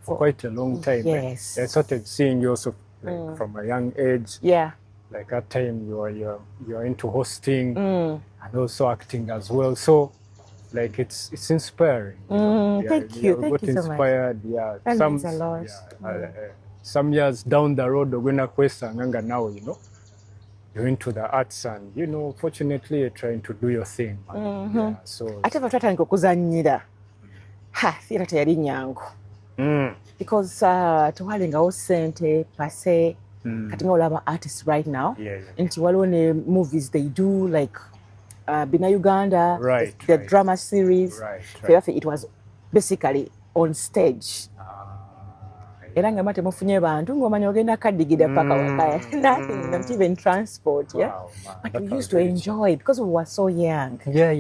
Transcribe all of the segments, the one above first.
for quite a long time. Yes. I started seeing you also like from a young age. Yeah. Like at time you're into hosting and also acting as well. So like it's inspiring. You know? Thank you. We Thank got you so much. inspired. Yeah. That means a lot. Some years down the road, we're gonna question now, you know. You're into the arts and you know, fortunately you're trying to do your thing. Yeah, so Ate batwatandika okuzannyira theatre teyali nyangu because tewalingawo ssente pase kati nga olaba artists right now nti waliwo ne movies they do like Bina Uganda, the drama series. It was basically on stage. Era nga mate mufunye bantu ng'omanya ogenda kaddigida paka wakaya. Nothing, not even transport, yeah? Wow, but we used to enjoy it because we were so young. Yeah.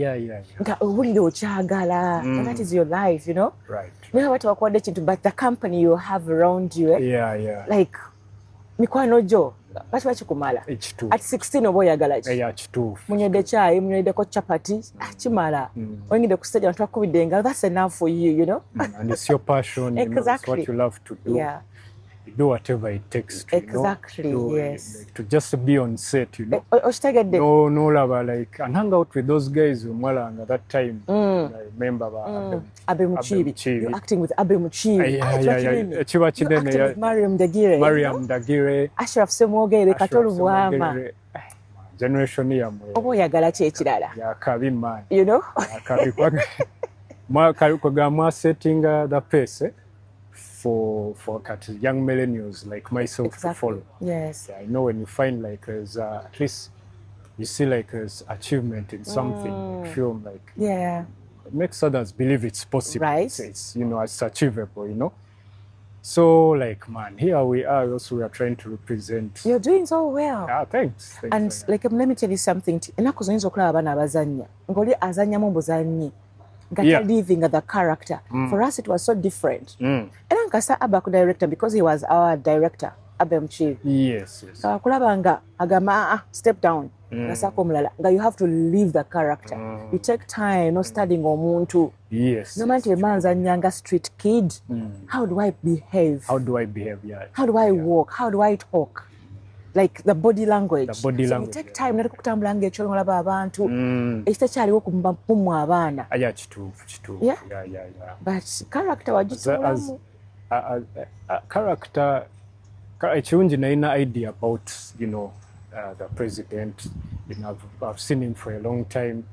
Nga owulire okyagala, and that is your life, you know? Right. Naye bati wakuwadde kintu, but the company you have around you, yeah. Like, mikwano gyo, bati bakikumala. At 16 oba oyagala ki? Yeah, kituufu. Munywedde chai, munyweddeko chapati, kimala. Oyingidde ku stage abantu bakubidde engalo, that's enough for you, you know? And it's your passion, exactly. You know, it's what you love to do. Yeah. You do whatever it takes to, exactly, you know, yes. like, to just be on set, you know. No, lava, like, and hang out with those guys in Mwalanga that time. I remember Abe Muchibi. You're acting with Abe Muchibi. Yeah. Acting with Mariam Dagire. Ashraf Semwogere, Katolu Bwama. Generation yamwe. Obo oyagala ki ekirala? Yakabi man. You know? Yakabi kwa setting the pace for young millennials like myself to follow. Yes. Yeah, I know when you find like as at least you see like as achievement in something, like film, like it makes others believe it's possible. Right. It's you know it's achievable, you know. So like man, here we are. Also, we are trying to represent. You're doing so well. Yeah, thanks. And like let me tell you something. Enako zonyiza okulaba abaana abazannya. Ngoli azannyamu mbuzannyi. Living the character. For us, it was so different. And Nkasa Abaku director because he was our director, Abem Chief. Yes. Kulabanga agama step down. You have to live the character. You take time, not studying omuntu. Yes. No matter a man's a younger street kid. How do I behave? Yeah. How do I walk? How do I talk? Like the body language. So you take time not kutambula ng'ekyolo ng'olaba abantu. Ekitakyaliwo ku mpummu abaana. Kituufu. Yeah. But character wagituulamu. Character ekirungi nalina idea about, you know, the president. You know, I've seen him for a long time.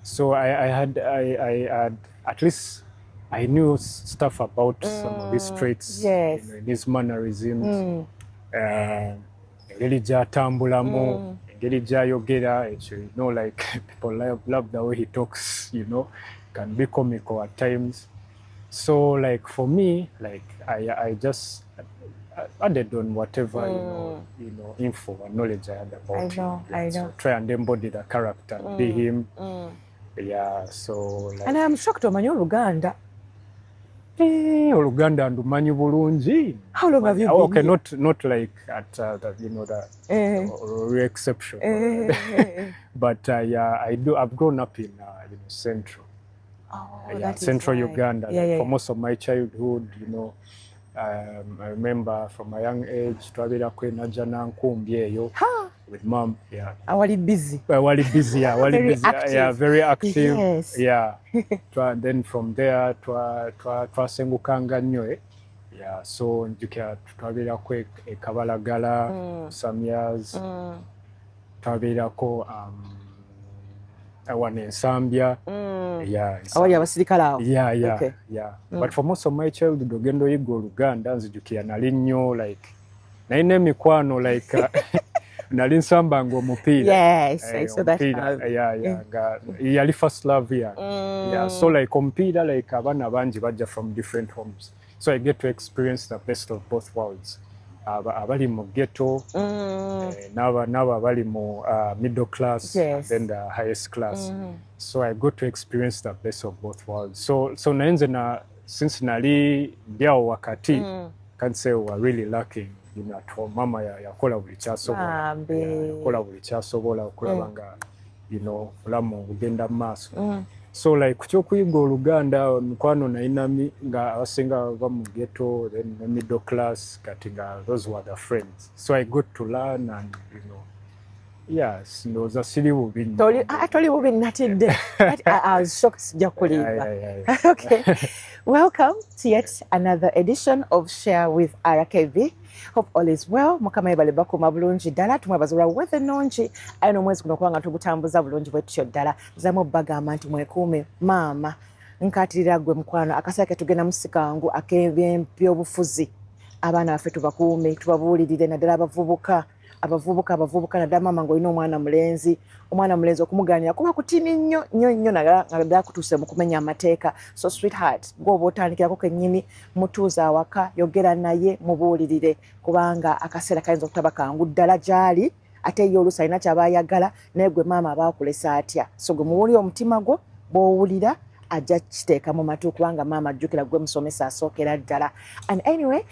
So I had at least I knew stuff about some of his traits, you know, his mannerisms. Engeri gy'atambulamu, engeri gy'ayogera, you know, like people love the way he talks, you know, can be comical at times. So like for me, like I just added on whatever you know info and knowledge I had about him. I know. So try and embody the character, be him. Yeah, so like, and I'm shocked omanyi Oluganda. Oluganda ndumanyi bulungi. How long have you been? Okay, not like at the you know the exception. But I do. I've grown up in you know, Central. Central Uganda. For most of my childhood, you know, I remember from a young age twabira kwenaja na nkumbi eyo with mom. Yeah. Awali busy. Yeah, very active. Yes. Yeah. And then from there twasengukanga nnyo. Yeah, so njukira twabira kwe Kabalagala some years. Twabirako one in Zambia. Awali abasirikale awo. Yeah. Okay. Yeah. But for most of my childhood ogendo yiga Oluganda nzijukira nali nnyo like naine mikwano like nali nsambanga omupiira. Yes, I saw that. Yeah. Yali first love here. Yeah, so like omupiira like abaana bangi bajja from different homes. So I get to experience the best of both worlds. Abali mu ghetto, n'abo abali mu middle class, then the highest class. So I got to experience the best of both worlds. So nayenze since nali ndiawo wakati, can't say we were really lacking. You know, at home, mama yakola buli kyasobola okulaba nga, you know, obulamu bugenda mu maaso. So like kyokuyiga Oluganda mukwano nainami nga abasinga bava mu ghetto, then the middle class, kati nga those were the friends. So I got to learn and yes, ndowooza siri bubi nnyo. Toli bubi natidde. I was shocked sijja kulimba. Okay. Welcome to yet another edition of Share with RKB. Hope all is well. Mukama yebale bakuma bulungi ddala tumwebaza weather nungi aye n'omwezi guno kuba nga tugutambuza bulungi bwetutyo ddala zamu bagamba nti mwekuume maama nkatirira gwe mukwano akaseera ke tugenda musikangu ak'ebyobufuzi abaana baffe tubakuume tubabuulirire naddala abavubuka naddala maama ng'olina omwana mulenzi okumugaanira kuba kutini nnyo naddala kutuuse mu kumenya amateeka. So sweetheart gw'oba otandikirako kennyini mutuuze awaka yogera naye mubuulirire kubanga akaseera kayinza okutaba kangu ddala gy'ali ate ye oluusi alina kyaba ayagala naye gwe maama aba akulesa atya. So gwe muwulira omutima gwo bw'owulira ajja kiteeka mu matu kubanga maama ajjukira gwe musomesa asookera ddala. And anyway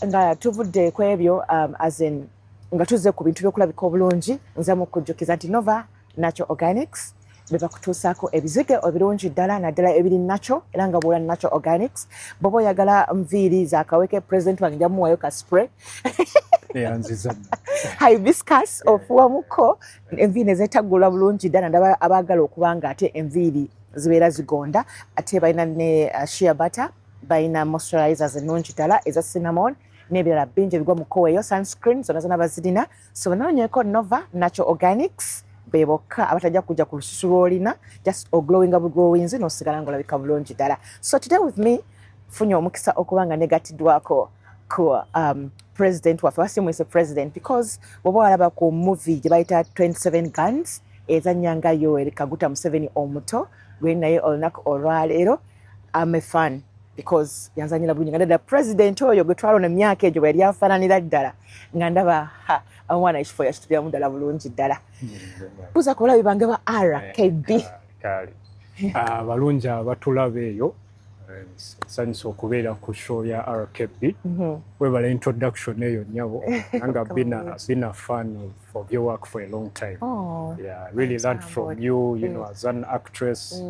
nga tuvudde ku ebyo as in nga tuzze ku bintu by'okulabika obulungi nze mu kujjukiza nti Nova Natural Organics be bakutuusaako ebizige ebirungi ddala naddala ebiri natural era nga bw'ola natural organics bw'oba oyagala nviiri zaakaweke president wange nja muwayo ka spray hibiscus ofuwamuko enviiri ne zeetaggulwa bulungi ddala naddala abaagala okuba nga ate enviiri zibeera zigonda ate balina ne shea butter balina moisturizers ennungi ddala eza cinnamon n'ebirala bingi ebigwa mu kkowa eyo sunscreen zonna zonna bazirina. So banoonyeeko Nova Natural Organics be bokka abatajja kujja ku lususu lw'olina just oglowinga buglowinzi n'osigala ng'olabika bulungi ddala. So today with me funye omukisa okuba nga negatiddwako ku president waffe wasimwise president because bw'oba walaba ku movie gye bayita 27 Guns ezannyanga Yoweri Kaguta Museveni omuto gwe naye olunaku olwaleero I'm a fan because yanzanyira bulungi nga ddala president oyo gwe twalona emyaka egyo bwe yali afaananira ddala nga ndaba omwana ekifo yakituliramu ddala bulungi ddala. Buza ku balabi bange ba RKB. Balungi abatulaba eyo nsanyusa okubeera ku show ya RKB. Webala introduction eyo nnyabo nanga been a fan of your work for a long time. Yeah, really learned from you, as an actress.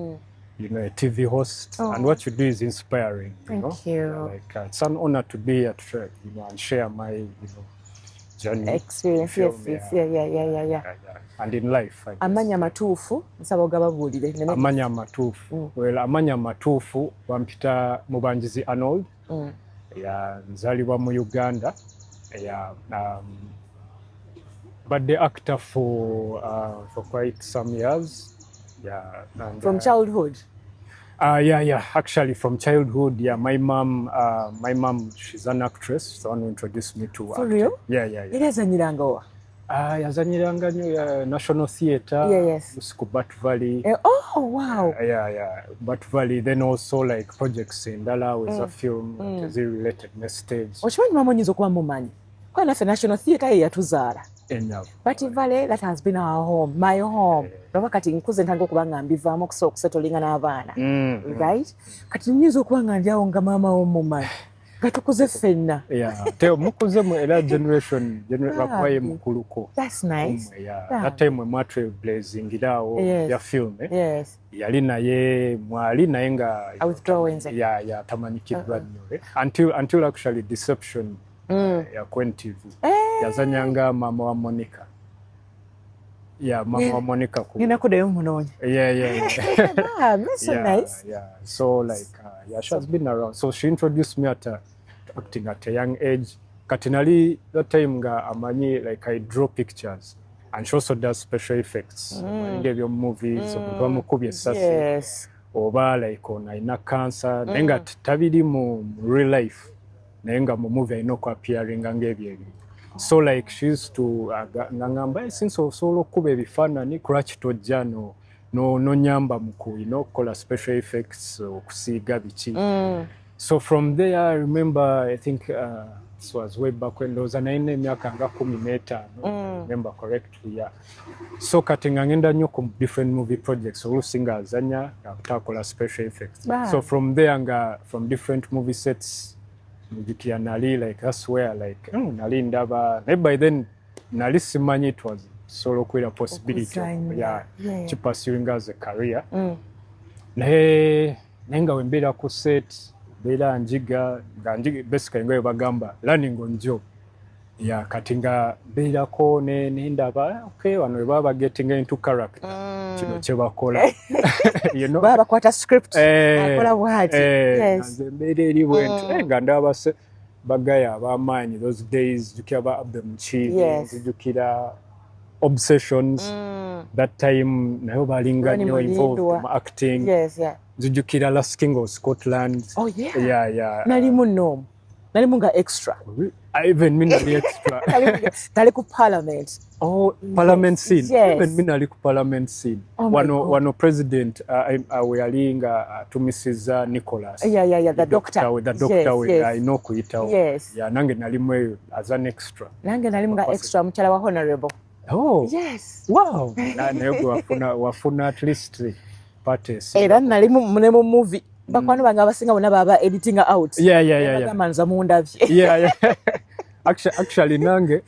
A TV host, and what you do is inspiring. Thank you. Like it's an honor to be at and share my journey, experience. Yeah. And in life. Amanya matuufu nsaba ogababuulire. Amanya matuufu. Well, amanya matuufu wampita Mubanjizi Arnold. Nzalibwa mu Uganda. But the actor for quite some years. Yeah. And, from childhood? Yeah. Actually, from childhood, yeah. My mom, she's an actress. The one who introduced me to. For real? Yeah. Yazanyiranga wa? Yazanyiranga National Theatre. Yes. Bat Valley. Oh wow. Yeah. Bat Valley. Then also like projects in Dala with a film, related message. Ochimanyi mama nyinza okuba mumanyi. Kwa naffe National Theatre ye yatuzaala. Bat Valley, that has been our home, my home. Baba kati nkuze ntandika okuba nga mbivaamu okusobola okusetolinga n'abaana. Right? Kati nyinza okuba nga ndyawo nga maama w'omumanyi. Nga tukuze ffenna. Te mukuze mu era generation bakubaye mukuluko. That's nice. That time mwe mwatreblazingira ya film. Yes. Yali naye mwali naye nga withdrawinze. Yeah, tamanyikiddwa nnyo. Until actually Deception. Ya Queen TV. Yazanyanga mama wa Monica. Yeah, mama wa Monica. Nina kudayo munonya. Yeah. That's so nice. Yeah. So like, she has been around. So she introduced me to acting at a young age. Katinali, that time amanyi, like I draw pictures. And she also does special effects. Gave your movies, yes. Oba like ina cancer. Nenga tabidi mu real life. Nenga mu movie I know appearing ng'ebyo. So like she used to ngamba since solo kube bifanani crutch tojja no nyamba muku kola special effects okusiga bichi. So from there I remember I think this was way back when those naine myaka nga 15 remember correctly. Yeah. So kati ngenda nnyo ku different movie projects olusinga azanya akutakola special effects. So from there from different movie sets Mujikia nali like that's where like nali ndaba by then nali simanyi it was solo kwera possibility of to pursuing as a career. naye nga wembeera ku set beera njiga basically nga bagamba learning on job kati nga mbeerako nendaba okay wano webaba getting into character kino kyebakola baba bakwata script akola bwati nze mbeera eri bwentu nga ndaba bagaya abamaanyi those days jukira ba Abdul Mchivi jukira Obsessions that time nayo balinga nnyo involved in acting zijukira Last King of Scotland nalimu nga extra even me nali extra nali ku parliament parliament scene even me nali ku parliament scene wano president weyalinga tumisiza Nicholas the doctor we I know kuyitawo nange nalimu eyo as an extra nange nalimu nga extra mukyala wa honorable wow naye wafuna at least parties era nalimu ne mu movie bakwano banga abasinga bonna baba editing out bamanza mundabye actually nange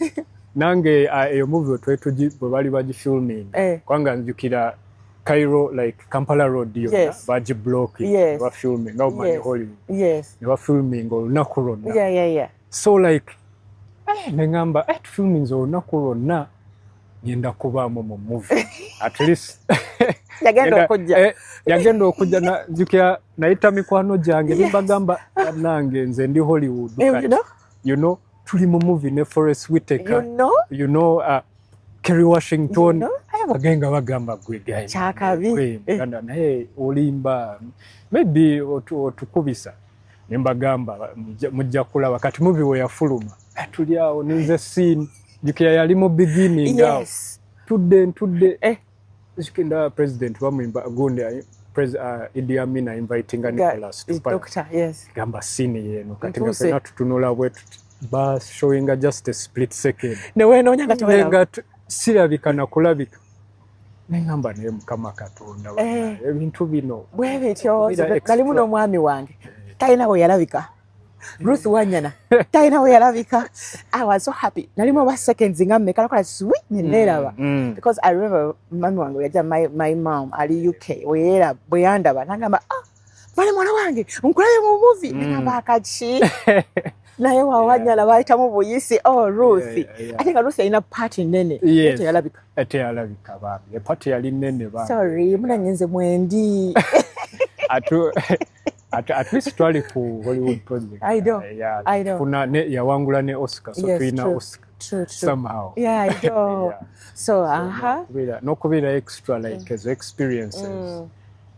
eyo movie bwe bali bagifilming kwanga nzukira Cairo like Kampala road yonna bagiblock bafilming nga omanyi Hollywood ne bafilming olunaku lwonna so like nengamba tufilming olunaku lwonna ngenda kubaamu mu movie at least yagenda okujja nzukira nayita mikwano gyange nibagamba nange nze ndi Hollywood you know tuli mu movie ne Forest Whitaker you know Kerry Washington agenga bagamba gwe chakabi naye olimba maybe otukubisa nimbagamba mujja kulaba kati movie we yafuluma tuli awo ninze scene jukira yali mu beginning tudde zikinda president bamwimba gundi Idi Amin inviting Nicholas to doctor gamba scene yeno kati nga tutunula bwetu ba showing just a split second newe nonyanga tawela sirabika na kulabika nengamba naye Mukama Katonda ebintu bino bwebityo kalimu n'omwami wange talina we yalabika Ruth Wanyana talina we yalabika I was so happy nalimo ba seconds ngamme kala sweet nenderaba because I remember mami wange yaja my mom ali UK wera bweyandaba nangamba bale mwana wange nkulaye mu movie nangamba akachi naye Wanyana baita mu buyisi Ruth ate nga Ruth ina party nene yalabika yalabika babi e party yali nene babi sorry muna nyenze mwendi at least twali ku Hollywood project I know kuna yawangula ne Oscar so tuina Oscar true. somehow I know so no kubira extra like as experiences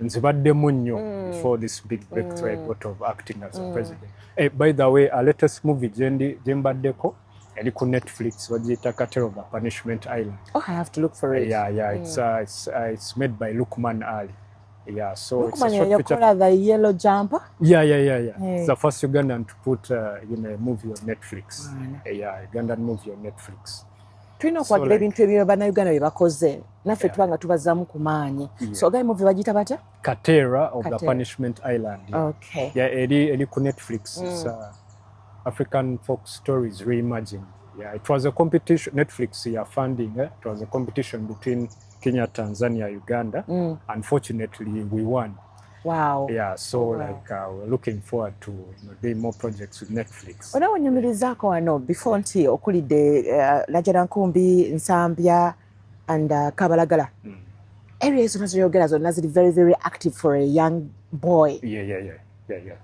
nzibadde munyo for this big breakthrough of acting as a president by the way a latest movie jembaddeko eri ku Netflix wajita Cartel of the Punishment Island I have to look for it it's made by Lukman Ali so it's a short feature. The yellow jumper. It's the first Ugandan to put in a movie on Netflix. Ugandan movie on Netflix. Twino kwa gile bintu ebyo bana Uganda bebakoze. Naffe tubanga tubazamu kumanyi. So gai movie bagita bata? Katera of the Punishment Island. Okay. Eri ku Netflix. It's African folk stories reimagined. It was a competition. Netflix funding. It was a competition between Kenya, Tanzania, Uganda. Unfortunately, we won. Wow. So like we're looking forward to doing more projects with Netflix. Ona wanyumirizaako wano before nti okulidde Najarankumbi, Nsambya and Kabalagala. Areas zoyogera zonna ziri very very active for a young boy. Yeah.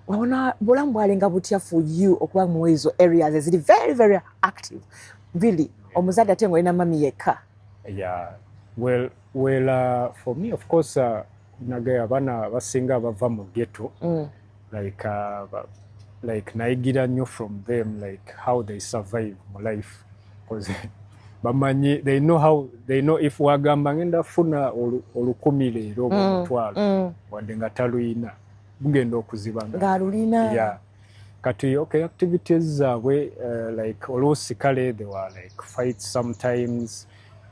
Wabona bulamu bwalinga butya for you okuba mu ezo areas ziri very very active. Really, omuzadde ate ng'olina mami yekka. Well, for me, of course, nagaya bana basinga bava mu ghetto, like naigira nnyo from them, like how they survive my life, because bamanyi they know if wagamba ngenda funa olukumi leero omutwalo wadde nga taluyina bugenda okuziba ng'alulina. Kati activities zaabwe like oluusi kale they were like fights sometimes.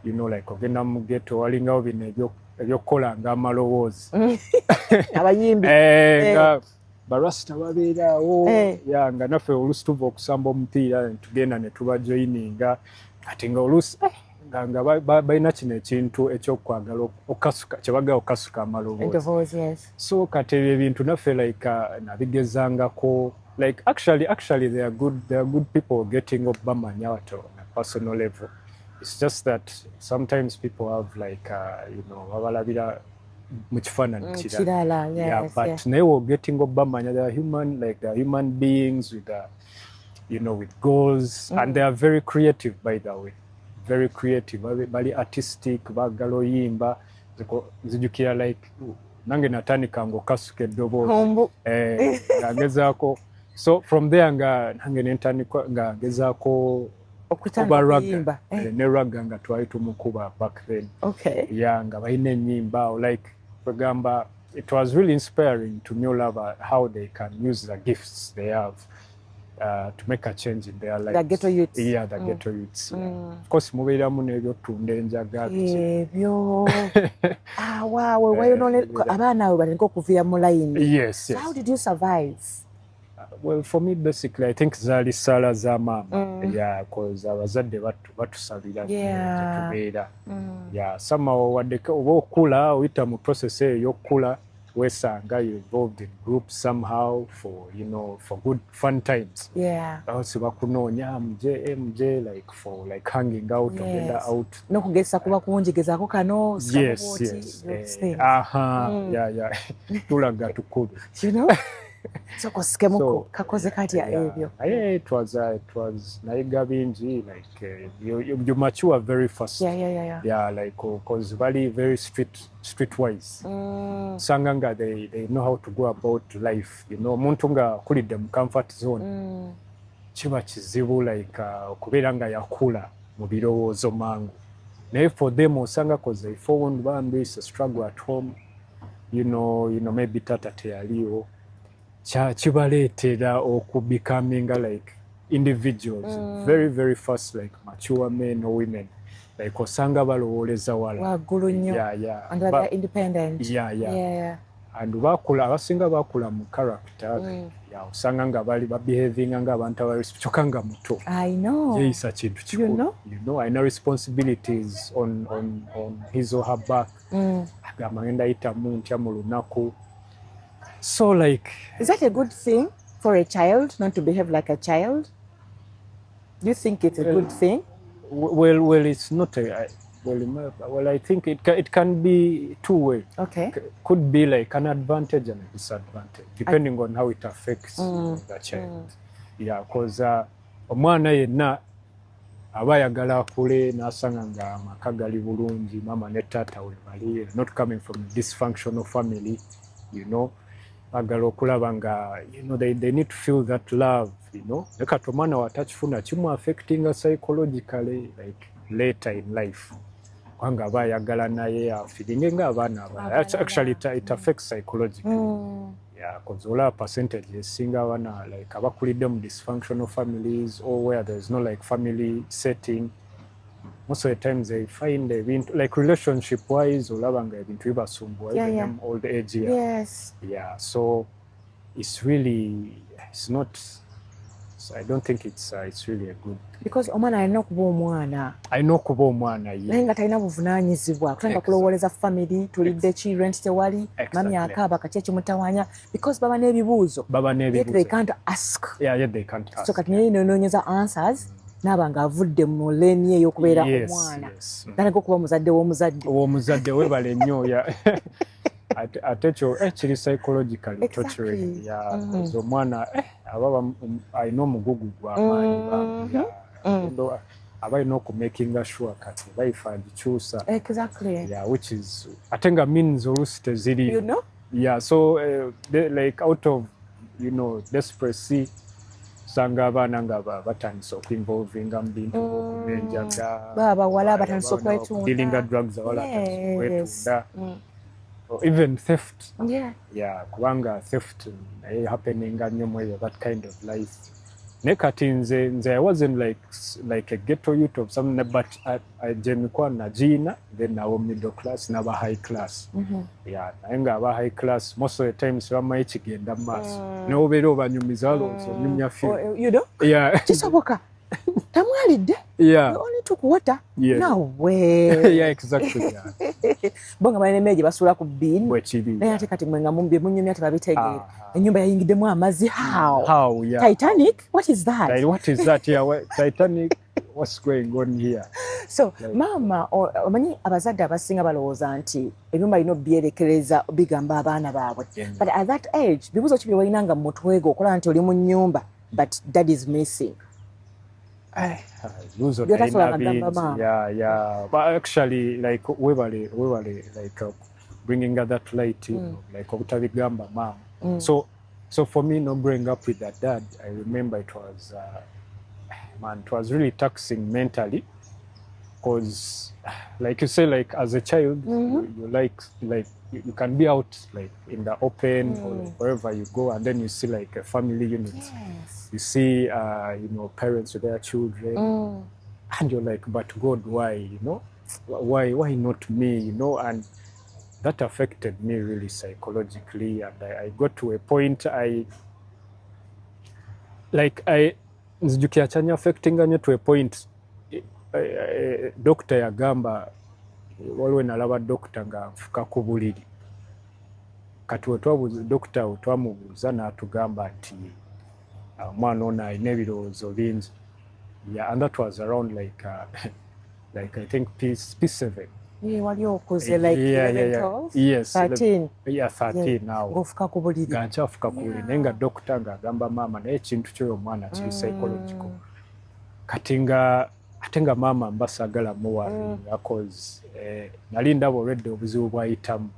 You know, like ogenda mu ghetto walingawo bino ebyokukola ng'amalowoozi abayimbi nga barasita babeeraawo nga naffe oluusi tuva okusamba omupiira tugenda ne tubajoyininga kati nga oluusi nga balina kino ekintu ekyokwagala okasuka kyebaga okasuka amaloboozi. Yes. So kati ebintu naffe like nabigezangako like actually they are good people getting bamanya on a personal level. It's just that sometimes people have like babalabira mu kifaananyi kirala. Yes, but naye getting bamanya they are human beings with with goals and they are very creative, by the way. Very creative, bali artistic, bagala oyimba zijukira like nange natandika ng'okasuka eddoboozi ngagezaako. So from there nange nentandika nga gezaako okuba ragga ne ragga nga twali tumukuba back then. Nga balina ennyimba like bagamba, it was really inspiring to New Lover how they can use the gifts they have to make a change in their lives. The ghetto youths. Yeah, the ghetto youths. Of course, mubeeramu n'ebyo tunda enjaga. Ebyo. Wow. Why you know abaana abo batandika okuviira mu line? Yes. How did you survive? Well, for me, basically, I think zaali sala za mama. Yeah, because abazadde batusabira tubeera. Yeah, somehow wadde oba okula oyita mu process eyo y'okula wesanga you involved in groups somehow for good fun times. Also bakunoonya MJ like for like hanging out or out. Nokugeza kuba kunjigezaako kano. Yes. Yeah. Tulaga tukulu. You know? So kakoze katya ebyo. It was nayiga bingi like you mature very fast. Yeah, like because very streetwise. Sanganga they know how to go about life. Omuntu nga akulidde mu comfort zone. Kiba kizibu like okubeera nga yakula mu birowoozo mangu. Naye for them osanga because they found bambi it's a struggle at home. Maybe tata teyaliwo. Kibaleetera becoming like individuals very very fast, like mature men or women, like osanga balowooleza wala waggulu nnyo and they're independent. And abasinga bakula mu character. Osanga nga bali babehavinga ng'abantu kyokka nga muto. I know. Yeeyisa kintu kikulu. I know responsibilities on his or her back. Agamba ngenda ayitamu ntya mu lunaku. So like, is that a good thing for a child not to behave like a child? Do you think it's a good thing? Well, it's not I think it can be two ways. Could be like an advantage and a disadvantage depending on how it affects the child. Yeah, because omwana yenna aba ayagala akule n'asanga nga amaka gali bulungi, mama ne taata we bali, not coming from a dysfunctional family, agala okulaba nga they need to feel that love, nekati omwana watakifuna kimu affecting psychologically like later in life kwanga aba ayagala naye feeling ng'abaana abalala. Actually it affects psychologically. Because olaba percentage esinga abaana like abakulidde mu dysfunctional families or where there is no like family setting, most of the times they find like relationship wise olaba nga ebintu bibasumbuwa even old age. So it's not, I don't think it's really a good, because omwana alina okuba omwana. Alina okuba omwana naye nga talina buvunaanyizibwa kutandika kulowooleza family, tulidde ki, rent tewali, mami akaaba kaki ekimutawanya, because baba n'ebibuuzo yet they can't ask. They can't ask. So kati naye noonyeza answers naaba nga avudde mu leeni ey'okubeera omwana. Tandika okuba muzadde w'omuzadde webale nnyo. Ate kyo kiri psychologically torturing. Omwana alina omugugu gw'amaanyi aba alina okumakinga sure kati life agikyusa. Which is ate nga means oluusi teziriyo. So like out of desperation sanga abaana nga batandisa okuinvolvinga mu bintu okumenjaga babawala batandisa okwetunda, dealinga drugs awala kwetunda, even theft. Kubanga theft happeninga nnyo mu that kind of life. Nekati nze I wasn't like a ghetto youth of something, but I jemikwa na jina, then nawo middle class naba high class. Naye nga aba high class most of the times bamaye kigenda mu maaso. N'obeera obanyumiza alonso nyumya feel. Kisoboka. tamwalidde yeah you only took water yeah no way yeah exactly yeah bonga balina meje basula ku bin bwekiri naye ate kati mwenga mumbye munyumya tebabitegeera ennyumba yayingiddemu amazzi how yeah Titanic what is that yeah Titanic what's going on here so mama omanyi abazadde abasinga balowooza nti ebyumba lino byerekereza bigamba abaana baabwe but at that age bibuzo ki bye walinanga mu mutwe gwo okola nti oli mu nnyumba but dad is missing yeah but actually like we were like bringing that light like obutabigamba mom so for me no growing up with that dad I remember it was it was really taxing mentally because like you say like as a child you like you can be out like in the open or wherever you go and then you see like a family unit you see you know parents with their children and you're like but God why you know why not me you know and that affected me really psychologically and I got to a point nzijukia chanya affecting anye to a point doctor yagamba waliwo nalaba doctor nga nfuka ku buliri kati wetwabuuza doctor wetwamubuuza n'atugamba nti omwana ono alina ebirowoozo bingi yeah and that was around like I think P7 wali okuze like 11 yes 13 yeah 13 now ngofuka ku buliri ganchafuka ku buliri nenga doctor ngagamba mama naye ekintu kyoyo mwana kiri psychological katinga atenga mama mbasagala muwari because nali ndabo already obuzibu bwayitamu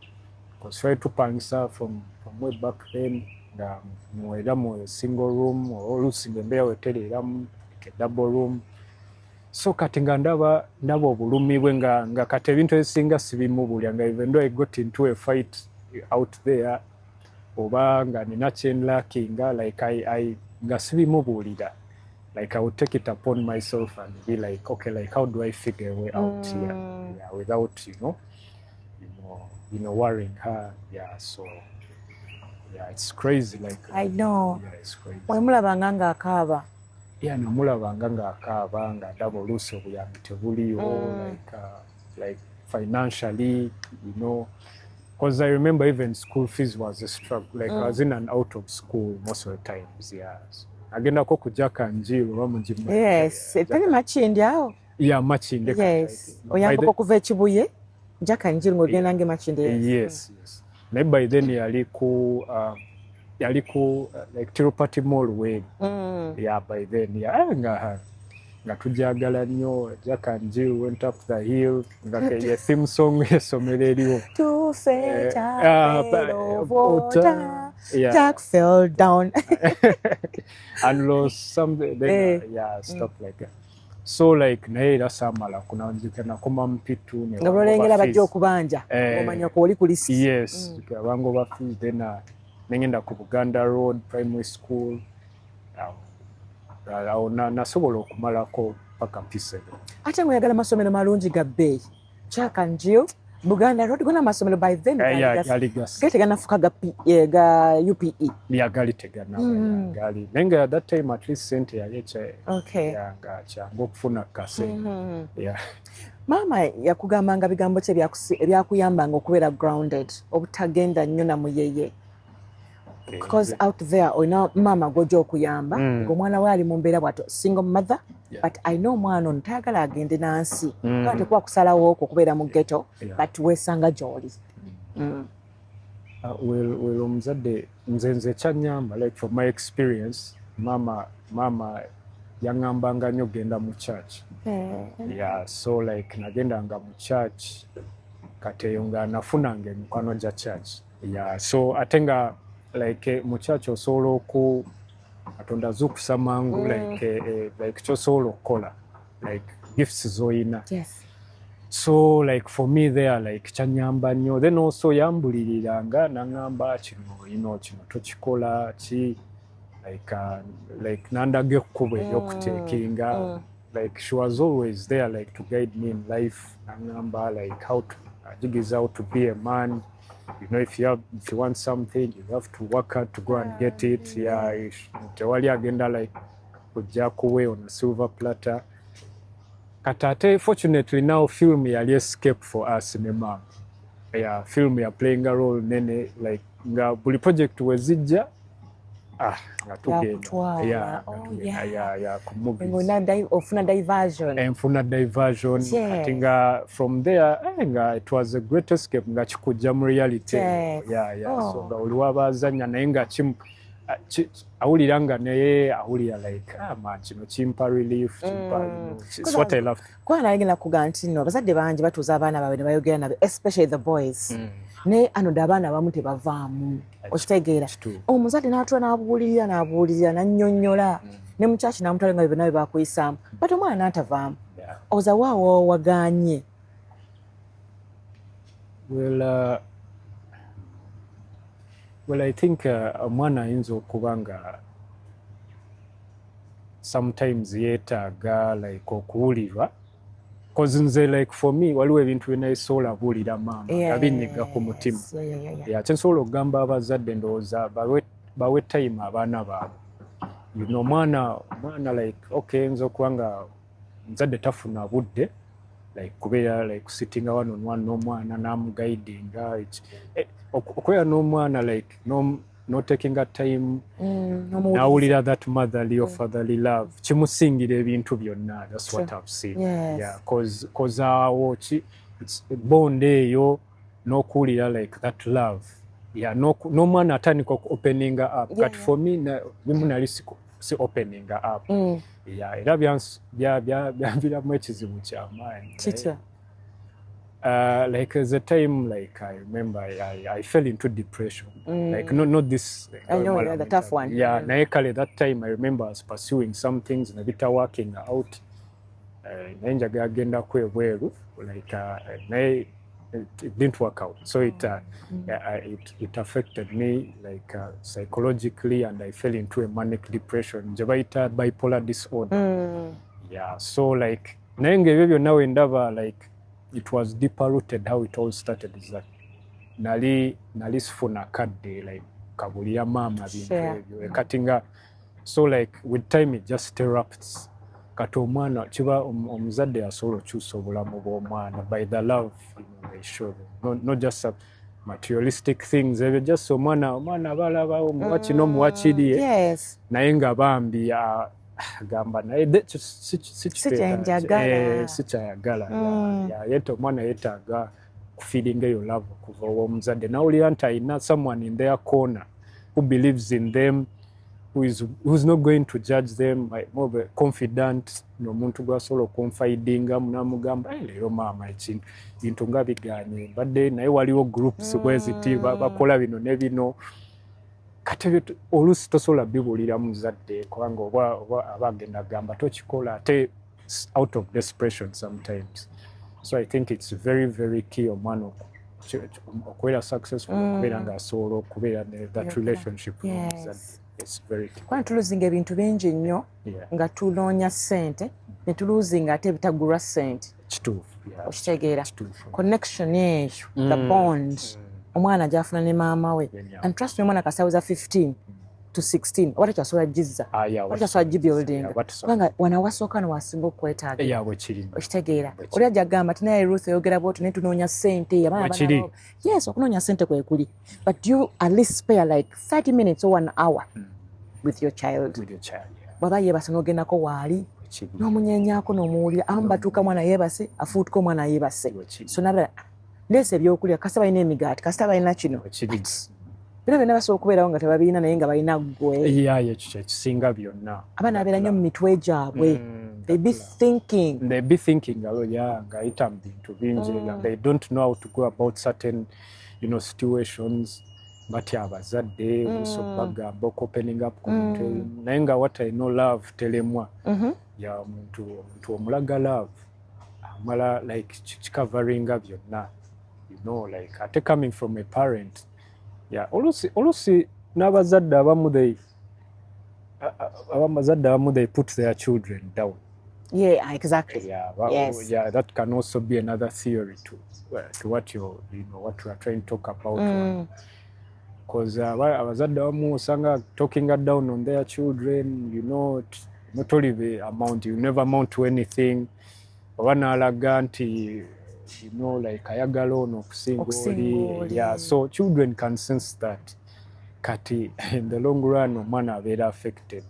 because try to pangisa from way back then nga mwera mu single room or olusinga mbeera wetereramu a double room so katinga ndaba obulumi bwe nga kati ebintu ebisinga sibimubulya nga even though I got into a fight out there oba nga nina kyenlakinga like I nga sibimubulira like I would take it upon myself and be like okay like how do I figure a way out here yeah without you know worrying her yeah so yeah it's crazy like I know yeah it's crazy wemulabanga nga akaaba yeah namulabanga nga akaaba nga ndaba oluusi obuyambi tebuliyo like financially you know because I remember even school fees was a struggle like I was in and out of school most of the times yeah agendako kujja kanjiiro bamugima yes etali makindi awo yeah makindi yes oyambako kuva ekibuye jja kanjiiro ng'ogenda nge makindi yes naye by then yali ku like Tirupati Mall way yeah by then yeah nga tujagala nnyo Jack and Jill went up the hill nga ke theme song esomero eriwo to fetch a pail of water Jack fell down and lost something then yeah stuff like that so like naye era samala kunanjika nakoma mpitu ne nga bolengera bajja okubanja omanya ko oli kulisi yes abango bafi then nengenda ku Buganda Road Primary School nasobola okumalako paka P7 ate mweyagala masomero malungi ga bbeeyi Jack and Jill Buganda Road gona masomero by then teganafuka ga UPE gali tegana gali nenga at that time at least sente yali nga kyangu okufuna kase mama yakugambanga bigambo kye byakuyambanga okubeera grounded obutagenda nnyo na muyeye because out there oyina mama gwoja okuyamba ng'omwana we ali mu mbeera bwato single mother but I know mwana ono tayagala agende nansi kaba tekuba kusalawo okwo okubeera mu ghetto but weesanga gy'oli well omuzadde nze kyanyamba like from my experience mama yaŋŋambanga nnyo genda mu church yeah so like nagendanga mu church kati eyo nga nafunanga emikwano gya church yeah so ate nga like mu church osobola oku Katonda zukusa mangu like kyosobola okukola like gifts zoyina so like for me there like kyanyamba nnyo then also yambuliriranga naŋŋamba kino tokikola ki like nandaga ekkubo ery'okuteekinga like she was always there like to guide me in life naŋŋamba like how to ajigiza how to be a man. You know, if you want something, you have to work hard to go and get it. Yeah, tewali agenda like kujja kuwe on a silver platter. Katate, fortunately now film yali escape for us ne mama. Yeah, film ya playing a role nene like nga buli project wezijja nga tugenda. Yeah, ku movies. Ofuna diversion. Enfuna diversion. Kati nga from there nga it was a great escape nga kikujja mu reality. So nga oli wabazanya naye nga awulira nga naye awulira like man kino kimpa relief it's what I love. Kwa nalengera kuga nti no bazadde bangi batuuza abaana baabwe ne bayogera nabo especially the boys. Ne ano abaana abamu tebavaamu okitegeera omuzadde n'atula n'abuulirira n'annyonnyola ne mukyaki n'amutwala nga bonna bwe bakuyisaamu but omwana n'atavaamu oza waawo wagaanye. Well, I think omwana ayinza okuba nga sometimes yeetaaga like okuwulirwa because nze like for me waliwo ebintu byenayisobola buulira maama nga binyiga ku mutima. Kyensobola okugamba abazadde ndowooza bawe time abaana baabwe. Omwana like okay nza okuba nga muzadde tafuna budde like kubeera like sitting wano n'omwana n'amuguidinga okubeera n'omwana like no taking a time nawulira that motherly or fatherly love kimusingira ebintu byonna. That's what I've seen. Cause awo bond eyo n'okuwulira like that love n'omwana atandika openinga up but for me bimu nali si openinga up. Era byanviramu ekizibu ky'amaanyi. Like there's a time like I remember I fell into depression. Like not this I know the tough one. Naye kale that time I remember I was pursuing some things na bita working out. Naye njagala agenda kwebweru like naye it didn't work out. So it affected me like psychologically and I fell into a manic depression. Jabaita bipolar disorder. So like naye ngebyo byonna wendaba like it was deeper rooted. How it all started is that nali sifuna kadde like kabulira mama bintu ebyo katinga. So like with time it just erupts. Kati omwana kiba omuzadde asobola okyusa obulamu bw'omwana by the love they show them. Not just materialistic things. Ebyo just omwana balaba omuwa kino omuwa kiri naye nga bambi gamba naye sikyayagala. Yete omwana yeetaaga kufiiringa eyo love okuva ow'omuzadde nawulira nti alina someone in their corner who believes in them, who's not going to judge them, more confident. N'omuntu gwasobola okunfidinga namugamba leero maama ebintu nga biganye badde naye waliwo groups bweziti bakola bino ne bino. Kati oluusi tosobola bibuulira muzadde kubanga oba abagenda gamba tokikola ate out of desperation sometimes. So I think it's very very key omwana okubeera successful okubeera nga asobola okubeera that relationship n'omuzadde. It's very key. Kwani tuluzinga ebintu bingi nnyo nga tunoonya ssente ne tuluzinga ate bitagulwa ssente. Kituufu. Okitegeera connection eyo the bond omwana gy'afuna ne maama we and trust me omwana kasawuza 15 to 16 oba takyasobola gizza takyasobola gibuilding kubanga wanawasooka newasinga okwetaaga okitegeera oli ajja gamba ti naye Ruth oyogera bwoti naye tunoonya ssente yes okunoonya ssente kwe kuli but you at least spare like 30 minutes or 1 hour with your child. Bwaba yeebase n'ogendako waali n'omunyenyaako n'omuwulira abamu batuuka mwana yeebase afuutuka omwana yeebase so nabala leese ebyokulya kasita balina emigaati kasita balina kino bino byonna basobola okubeerawo nga tebabirina naye nga balina ggwe. Ekyo kisinga byonna abaana abeera nnyo mu mitwe gyabwe. They be thinking nga ayita mu bintu bingi they don't know how to go about certain situations batya abazadde bagamba opening up ku bintu naye nga what I know love telemwa ya omuntu omulaga love amala like kikavaringa byonna like ate coming from a parent olusi n'abazadde abamu they put their children down. Exactly. That can also be another theory to what what we are trying to talk about. Because abazadde abamu usanga talking down on their children not only the amount, you never amount to anything. Wanalaga nti, you know, like ayagala ono okusinga oli. Yeah, so children can sense that. Kati in the long run omwana abeera affected.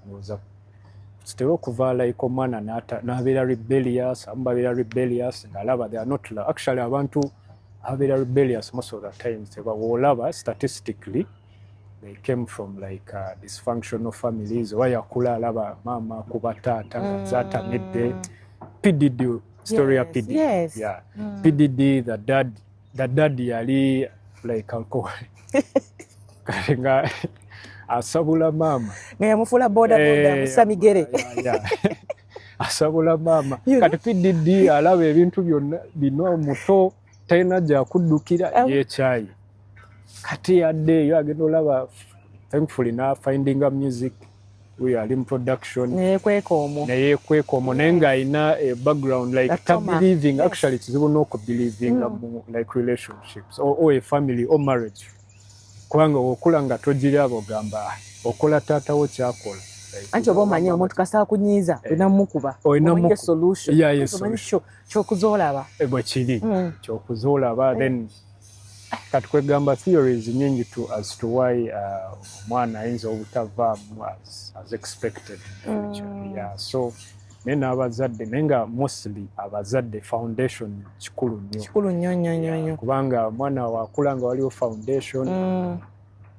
Kitera okuvaala like omwana n'abeera rebellious, abamu babeera rebellious ng'alaba they are not actually abantu ababeera rebellious most of the times woolaba statistically they came from like dysfunctional families. Wayakula alaba maama kuba taata nga zaatamidde. PDD story ya PDD. Yes. Yeah. PDD, the dad yali like alcoholic. Nga asabula maama. Ngayamufula boda musamigere. Asabula maama. Kati PDD alaba ebintu byonna bino muto talina gyakuddukira yeekyayi. Kati yadde yo agenda olaba thankfully na finding a music we are in production neyekweka omwo naye ng'alina a background like believing actually kizibu n'okubelieving like relationships or a family or marriage kubanga okula nga togiraba ogamba okola taatawo kyakola anti oba omanyi omuntu kasaba kunyiiza olina mukuba omanyi solution kyokuzoolaba bwe kiri kyokuzoolaba then kati kwegamba theories nyingi as to why omwana ayinza obutavaamu as expected. Yeah, so naye n'abazadde naye nga mostly abazadde foundation kikulu nnyo kubanga omwana wakula nga waliwo foundation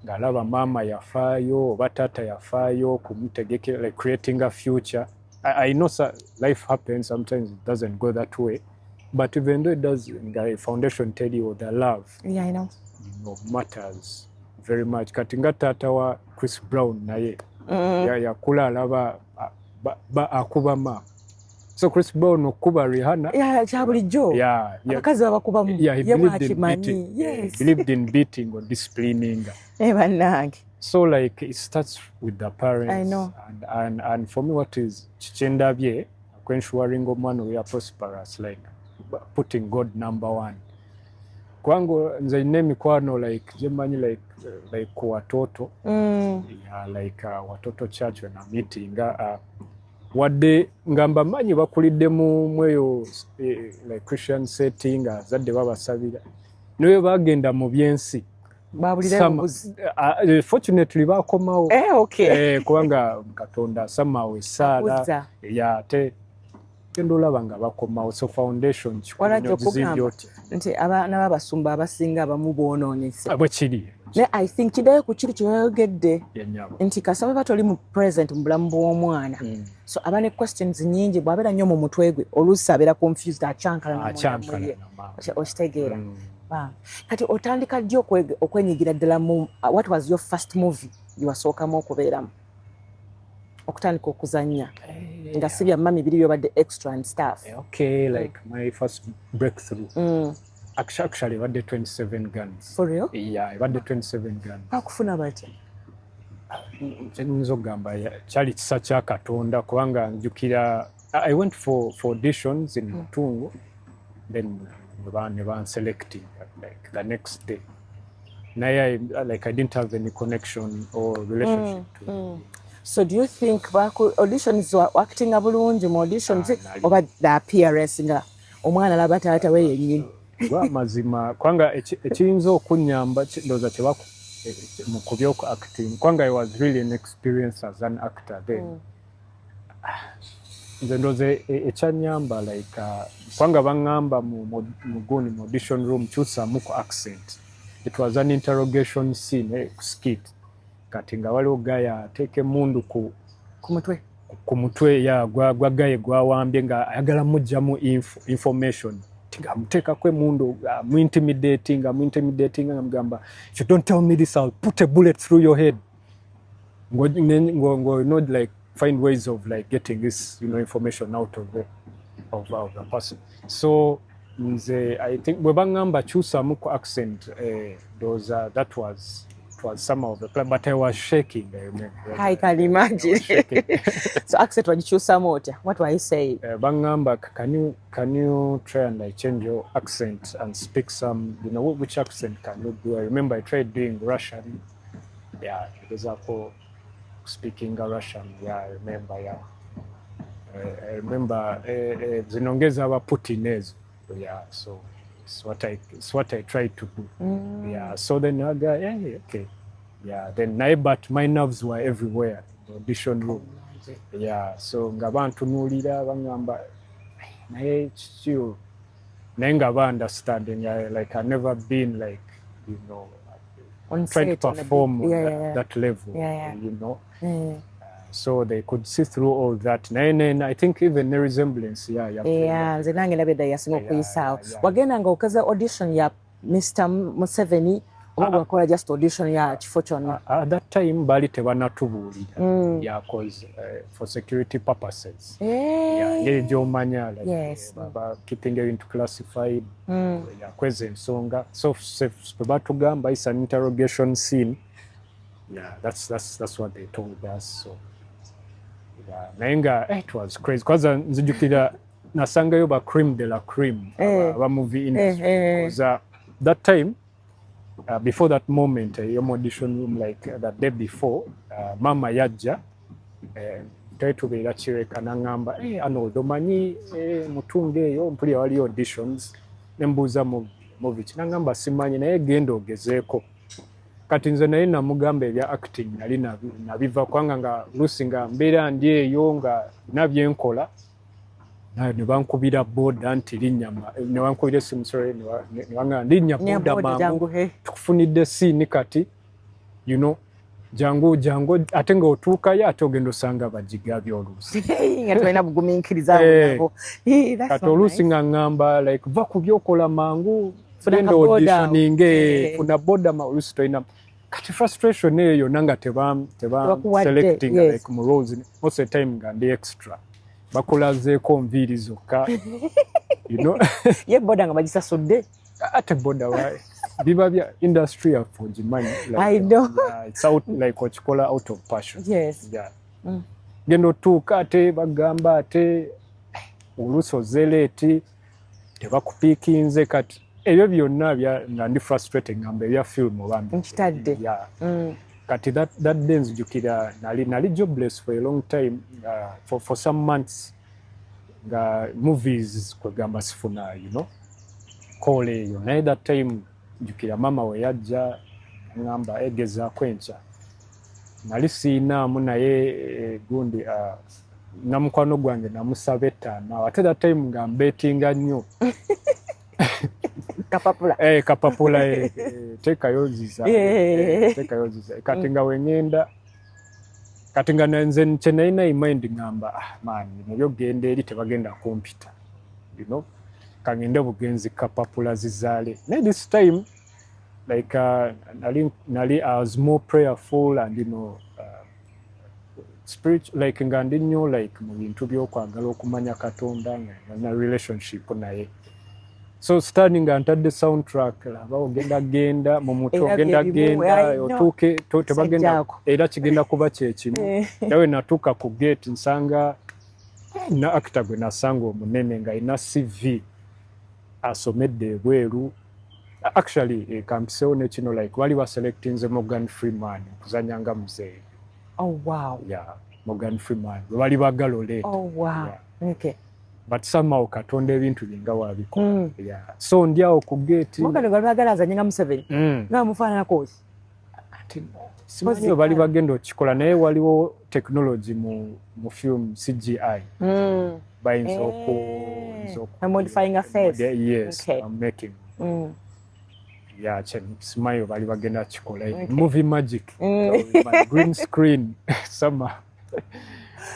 ng'alaba maama yafaayo oba taata yafaayo kumutegeke like creating a future. I know life happens sometimes it doesn't go that way. But even though it does, the foundation tell you the love. Yeah, I know. Matters very much. Katinga tata wa Chris Brown naye. Yakula alaba akuba ma. So Chris Brown okuba Rihanna. Yeah, chabulijjo. Yeah. Abakazi babakubamu. Yeah, he believed in beating or disciplining. Bannange. So like it starts with the parents. I know. And for me what is kichendabye ensuring omwana we are prosperous like putting God number one. Kwangu nze ine mikwano like jemanyi like watoto like watoto church when I'm meeting wadde ngamba manyi bakulidde mweyo like Christian setting zadde babasabira niwe bagenda mu byensi fortunately bakomawo kubanga Katonda somehow esaala ate kendo olaba nga bakomawo so foundation kikulu nti abaana b'abasumba abasinga abamu boonoonese bwe kiri ne I think kiddayo ku kiri kyeyayogedde nti kasaba batoli mu present mu bulamu bw'omwana so aba ne questions nyingi bw'abeera nnyo mu mutwe gwe oluusi abeera confused acyankala okitegeera kati otandika ddi okwenyigira ddala mu what was your first movie wasookamu okubeeramu okutandika okuzannya nga si bya mami biri byobadde extra and stuff. Okay, like my first breakthrough. Actually, I had 27 guns. For real? Yeah, I had 27 guns. Bakufuna batya? Nzogamba kyali kisa kya Katonda kubanga njukira I went for auditions in Mutungu, then ne ban selecting like the next day. Naye I didn't have any connection or relationship to So do you think auditions were acting bulungi mu auditions oba the appearance nga omwana alaba taata we yennyini? Mazima kwanga ekiyinza okunyamba ndoza kyebaku mu kubyoku acting kwanga I was really an experience as an actor then. Nze ndoze ekyanyamba like kwanga bangamba mu audition room kyusamu ku accent. It was an interrogation scene skit. Kati nga waliwo gaya ateeka emundu ku mutwe gwagaye gwawambye nga ayagala mujjamu information nga amuteekako emundu intimidating amugamba if you don't tell me this I'll put a bullet through your head ngo not like find ways of like getting this information out of the person. So I think bwe bangamba kyusamu ku accent that was some of the plan, but I was shaking. I remember. I can imagine. So accent wajikyusamu otya? What were you saying? Bangamba, can you try and like change your accent and speak some, which accent can you do? I remember I tried doing Russian. Yeah, because I speaking Russian. Yeah, I remember. Yeah. I remember zinongeza aba Putin ezo. Yeah, so it's what I tried to do. Yeah, so then I got, okay. Yeah, then but my nerves were everywhere in the audition room. Yeah, so nga bantunuulira bangamba naye kyo naye nga ba understanding like I've never been like, you know, On trying to set, perform on yeah. that level, Yeah. you know. So they could see through all that. And I think even the resemblance, nze nange ndabedda yasinga okuyisaawo. yeah. Wagenda nga okaza audition ya Mr. Museveni oba wakola just audition ya kifo kyonna? At that time bali tebanatubuulira. Yeah, because for security purposes. Ngeri gy'omanya, like, Yes. keeping it classified. Kweza ensonga. So bwe batugamba it's an interrogation scene. Yeah, that's what they told us. So nayenga it was crazy because nzijukira nasangayo ba cream de la cream aba movie industry because that time before that moment your audition room like that day before mama yajja tubeera kireka nangamba ano domanyi mutunge eyo mpulira wali auditions nembuuza movie kinangamba simanyi naye genda ogezeeko. Kati nze naye namugamba ebya acting nali nabiva kwanga nga lusi nga mbeera ndi eyo nga nabyenkola naye ne bankubira boda nti linnya ne bankubira essimu ne bangamba linnya boda mangu tukufunidde siini kati, you know, jangu ate nga otuukayo ate ogenda osanga bagigabya oluusi nga tolina bugumiikiriza nabo. Kati oluusi nga ŋŋamba like va ku byokola mangu genda auditioning funa boda oluusi tolina. Kati frustration eyo nanga teba selecting like mu roles most of the time nga ndi extra bakulazeeko nviiri zokka, you know. Ye boda nga bagisasudde ate boda wae biba bya industry yaffe ogimanyi like, I know. It's out like okikola out of passion. Yes. Yeah. Genda otuuka ate bagamba ate oluusi ozeleeti tebakupiikinze kati ebyo byonna nga ndi frustrating ngamba ebya film obambi nkitadde. Kati that day nzijukira nali jobless for a long time for some months nga movies kwegamba sifuna, you know, call eyo naye that time njukira mama we yajja ngamba egezaako enkya nali siinaamu naye gundi namukwano gwange namusaba ettaano ate that time nga mbeetinga nnyo kapapula teekayo ziza kati nga wengenda kati nga nze kye nalina imind ngamba maani nabyo genda eri tebagenda kumpita, you know, kangende bugenzi kapapula zizaale. Naye this time like nali I was more prayerful and, you know, spiritual, like nga ndi nnyo like mu bintu by'okwagala okumanya Katonda na relationship naye. So starting ntadde soundtrack laba ogenda mu mutu ogenda otuuke tebagenda era kigenda kuba kyekimu. Nawe natuuka ku gate nsanga na actor gwe nasanga omunene nga ina CV asomedde ebweru. Actually kampisewo ne kino like wali selecting ze Morgan Freeman kuzanya nga muzee. Oh wow. Yeah, Morgan Freeman wali bagalole. Oh wow. Yeah. Okay. But somehow Katonda ebintu binga wabikola. Yeah. So ndiawo ku gate. Morgan wali bagala azanye nga Museveni. Nga mufaanana kozi. Simanyi bali bagenda okikola naye waliwo technology mu film CGI. Bayinza I'm modifying a face. Yes, okay. I'm making. Yeah, simanyi bali bagenda kikola. Movie magic. Green screen summer.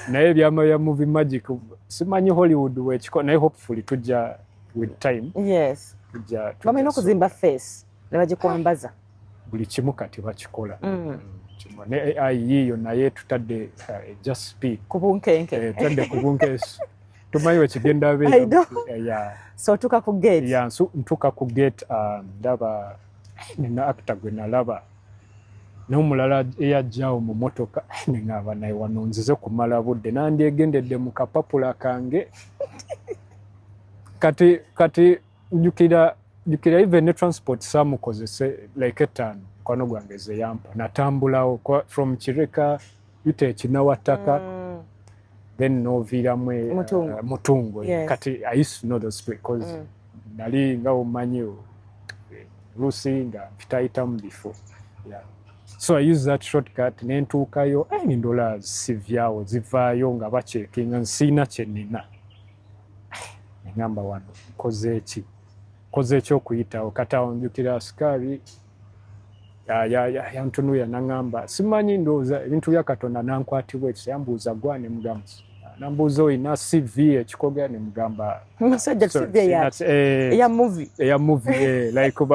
Naye byama ya movie magic simanyi Hollywood wekikola naye hopefully tujja with time. Yes. Tujja bamena okuzimba face ne bagikwambaza. Buli kimu kati bakikola. Ne AI yiyo naye tutadde just speak. Kubunkenke. Tutadde kubunkenke. Tumanyi wekigenda be. Yeah. So tuka ku gate. Yeah, so ntuka ku gate ndaba nina actor gwe nalaba. N'omulala eyajjaawo mu motoka nengaba naye wano nzize kumala budde nandyegendedde mu kapapula kange. Kati jukira even ne transport samukozese like ettaano mukwano gwange ze yampa natambulawo from Kireka yute Kinawataka then noviiramu Mutungo. Yes. Kati I used to know those because nali nga omanyi Lucy nga mpitayitamu before. Yeah. So I use that shortcut nentuukayo ndola zisivyawo zivaayo nga bacekinga nsiina kyenina. Ngamba wano koze eki okuyitawo kati awo njukira asikaali yantunuya nangamba simanyi ndowooza ebintu bya Katonda nankwatibwa ekyo yambuuza gwa ne mugamba nambuuza oyina CV ekikoga ne mugamba musajja CV eya movie like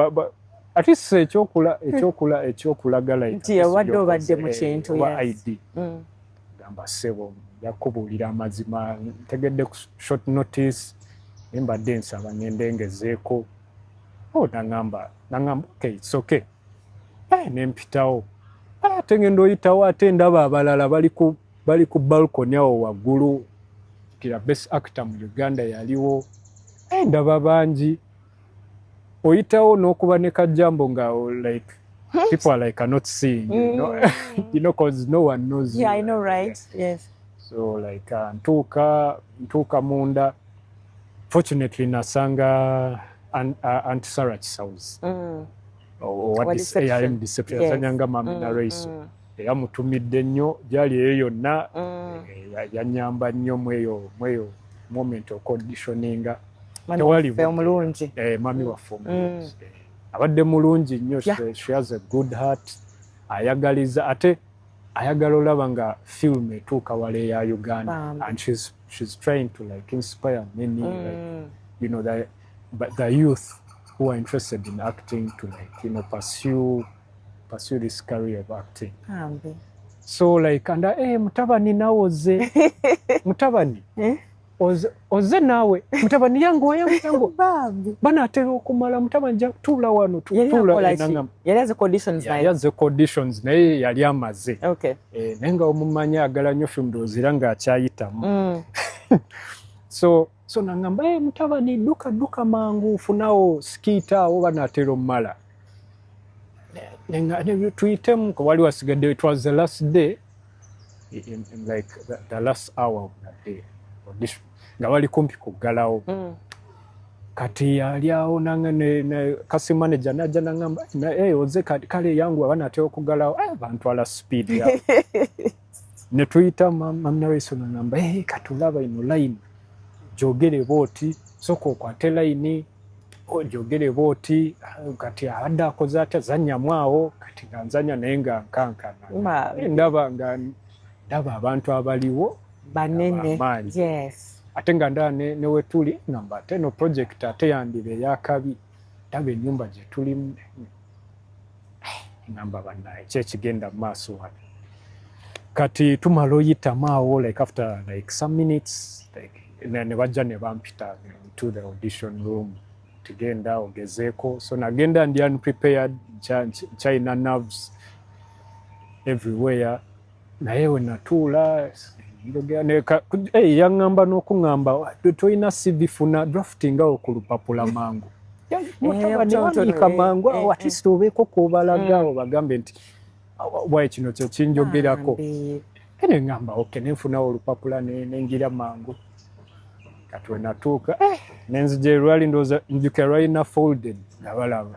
at least ekyokulaga like nti yawadde obadde mu kintu ID gamba sebo yakubuulira amazima ntegedde ku short notice embadde nsaba ngendengezeeko nangamba okay it's okay nempitawo ate ngenda oyitawo ate ndaba abalala bali ku balcony awo waggulu kira best actor mu Uganda yaliwo ndaba bangi oyitawo n'okuba ne kajambo nga like people are like are not seeing you know because no one knows you. I know, right? Yes. So like ntuuka munda fortunately nasanga Aunt Sarah Chisaus or what is AIM deception yazanyanga mami na Raiso yamutumidde nnyo gyali eyo yonna yanyamba nnyo mweyo moment of conditioninga tewali omulungi mami waffe omulungi abadde mulungi nnyo. She has a good heart ayagaliza ate ayagala olaba nga film etuuka wala eya Uganda and she's trying to like inspire many like, you know, the youth who are interested in acting to like, you know, pursue this career of acting. So like and mutabani nawoze mutabani oze nawe mutabani yangu bambi bana atera okumala mutabani ja tula wano tula enanga yali conditions naye yaze conditions naye yali amaze okay nenga omumanya agala nyo film dozira nga akyayitamu so nangamba mutabani duka mangu funawo skita awo bana atera omala nenga ne tuitemu ko wali wasigadde. It was the last day in like the last hour of that day audition nga wali kumpi kuggalawo kati yali awo nanga ne kasi manager najja nangamba oze kale yangu abana atera okuggalawo bantwala speed ya ne tuyita mamna Raiso nangamba katulaba ino line jogere booti soko okwate line jogere booti kati adda akoze ate zanyamu awo kati ganzanya naye nga nkankana ndaba abantu abaliwo banene. Yes. Ate nga ndaba ne wetuli ngamba ate no project ate yandibe eyakabi ndaba ennyumba gye tulimu ngamba bannaye kyekigenda mu maaso wano kati tumala oyitamu awo like after like some minutes like ne bajja ne bampita to the audition room tugenda ogezeeko so nagenda ndi unprepared China nerves everywhere naye we natuula yaŋŋamba n'okuŋŋamba toyina CV funa drafting awo ku lupapula mangu mutabaniwanika mangu at least obeeko kobalagaawo bagambe nti wayi kino kye kinjogerako ene ŋŋamba okay nenfunawo olupapula nengira mangu kati we natuuka nenzija lwali ndowooza njuka lwalina folded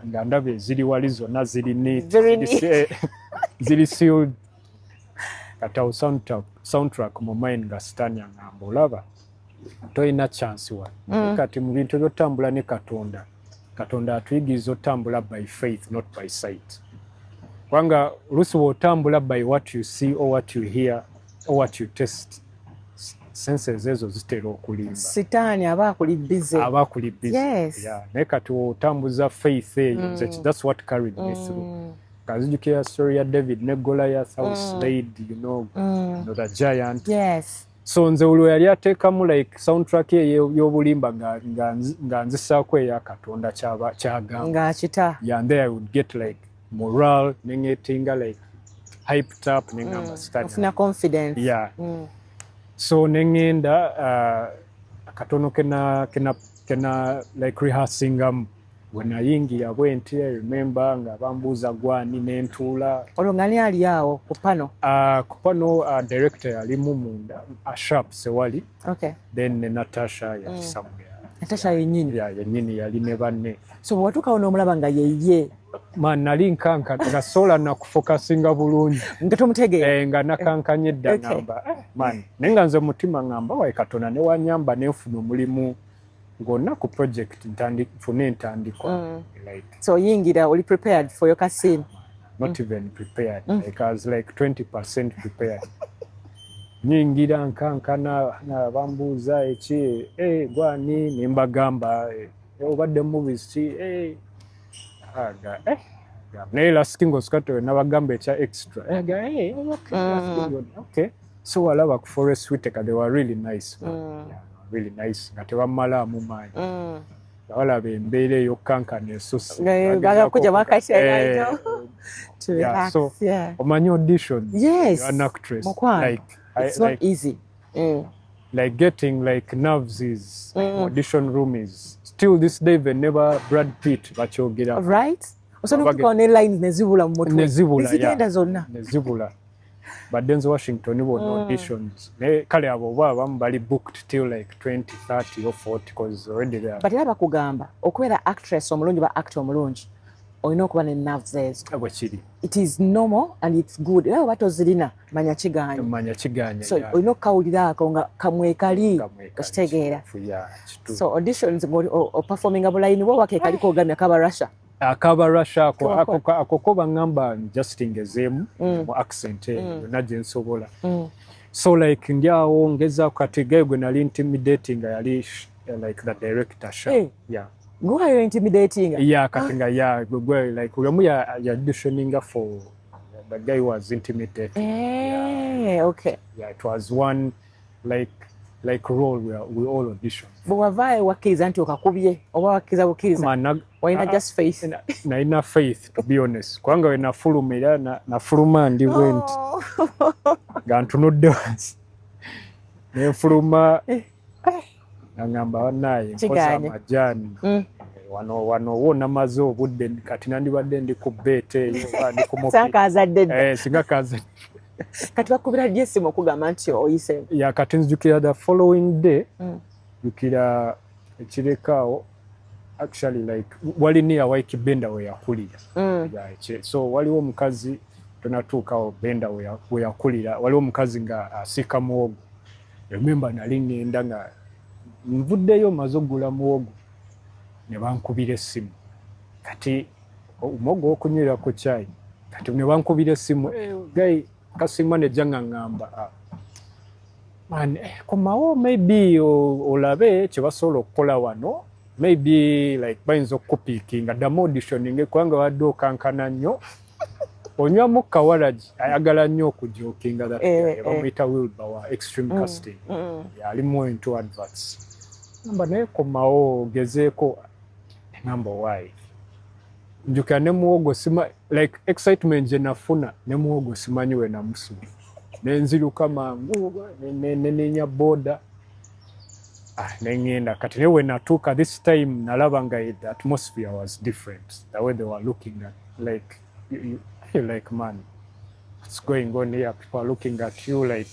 nga ndaba eziri wali zonna ziri neat ziri sealed kati awo soundtrack mu mind nga sitani aŋŋamba olaba toyina chance wano kati mu bintu by'otambula ne Katonda atuyigiriza otambula by faith not by sight kubanga oluusi bw'otambula by what you see or what you hear or what you taste senses ezo zitera okulimba sitaani aba akuli busy yes. Naye kati otambuza faith eyo that's what carried me through kazijukira story ya David ne Goliath how slayed you know the giant. Yes. So nze olwo yali ateekamu like soundtrack y'obulimba nga nzisaako eya Katonda kyagamba ng'akita and there I would get like morale nengetinga like hyped up nengamba ofuna confidence so nengenda katono kena like rehearsing bwe nayingira bwe nti remember nga bambuuza gwani n'entuula. Olwo nga ani ali awo ku pano? Ku pano director yalimu munda, Sharp Sewali. Okay. Then ne Natasha yali somewhere. Natasha yennyini? Yennyini yali ne banne. So bwe watuukawo n'omulaba nga ye. Man, nali nkanka nga sola nakufokasinga bulungi. Nga tomutegeera? Nga nakankanye edda ngamba. Man, naye nga nze mutima ngamba wayi Katonda ne wanyamba nenfuna omulimu ngonna ku project nfune entandikwa. Like, so yingira, oli prepared for your casino? Not even prepared. Like I was like 20% prepared. Nyingira nkankana na bambuuza eki gwani nimbagamba obadde movies ki aga naye last king osikato nabagamba ekya extra okay. So walaba ku Forest Whitaker, they were really nice, really nice nga tebamalaamu maanyi. Walaba embeera eyo kankana esusi so omanyi audition. Yes, you're an actress. Like, it's not easy. Like getting like nerves is audition room is still this day whenever Brad Pitt bakyogera. Right? Osobola ne lines nezibula mu mutwe. Nezigenda zonna. Nezibula. But Denzel Washington won auditions. Kale abo abamu bali booked till like 20, 30 or 40 because already there. But era bakugamba okubeera actress omulungi ba actor omulungi olina okuba ne nerves ezo. Bwekiri. It is normal and it's good. Era oba tozirina manya kiganya. Manya kiganya. So olina okukawulira ako nga kamwekali kakitegeera. So auditions o performing bulayini bwo wakekali kogamya kaba Russia. Akaba Russia ako koba ngamba just ingezeemu mu accent yonna gye nsobola. So like ndyawo ngeza kati gwe nali intimidating yali like the director Sharp. Yeah. Go are you intimidating? Yeah, kati nga like uyamu ya auditioning for the guy who was intimidated. Okay. Yeah, it was one like role we all auditioned. Bwavaye wakkiriza nti okakubye oba wakkiriza bukkiriza? Walina just faith? Nalina faith, to be honest. Kubanga we nafulumira nafuluma ndi bwenti nga ntunudde wansi nenfuluma ngamba banaye nkoza amajani wano wo namaze obudde kati nandibadde ndi ku bete ndi ku mopi sakazadde singa kazadde kati bakubira lyesimu okugamba nti oyise ya kati nzijukira the following day jukira ekirekawo actually like wali near Waiki Benda we yakulira. So waliwo omukazi tonatuukawo Benda we yakulira waliwo omukazi nga asika muwogo. Remember nali ngenda nga nvuddeyo maze ogula muwogo ne bankubira essimu kati omuwogo okunywera ku chai kati ne bankubira essimu guy kasima ne janga ngamba man komawo maybe olabe kye basobola okukola wano maybe like bayinza okukupiikinga ddamu auditioning kubanga wadde okankana nnyo onywamu kawalagi ayagala nnyo okujookinga bamuyita Wilbur wa Extreme Casting alimu into adverts namba naye komawo gezeeko ngamba why njukira ne muwogo sima like excitement gye nafuna ne muwogo simanyi we namusubi nenziruka mangu nenya boda nengenda kati ne we natuuka this time nalaba nga the atmosphere was different the way they were looking at like you like man what's going on here, people are looking at you like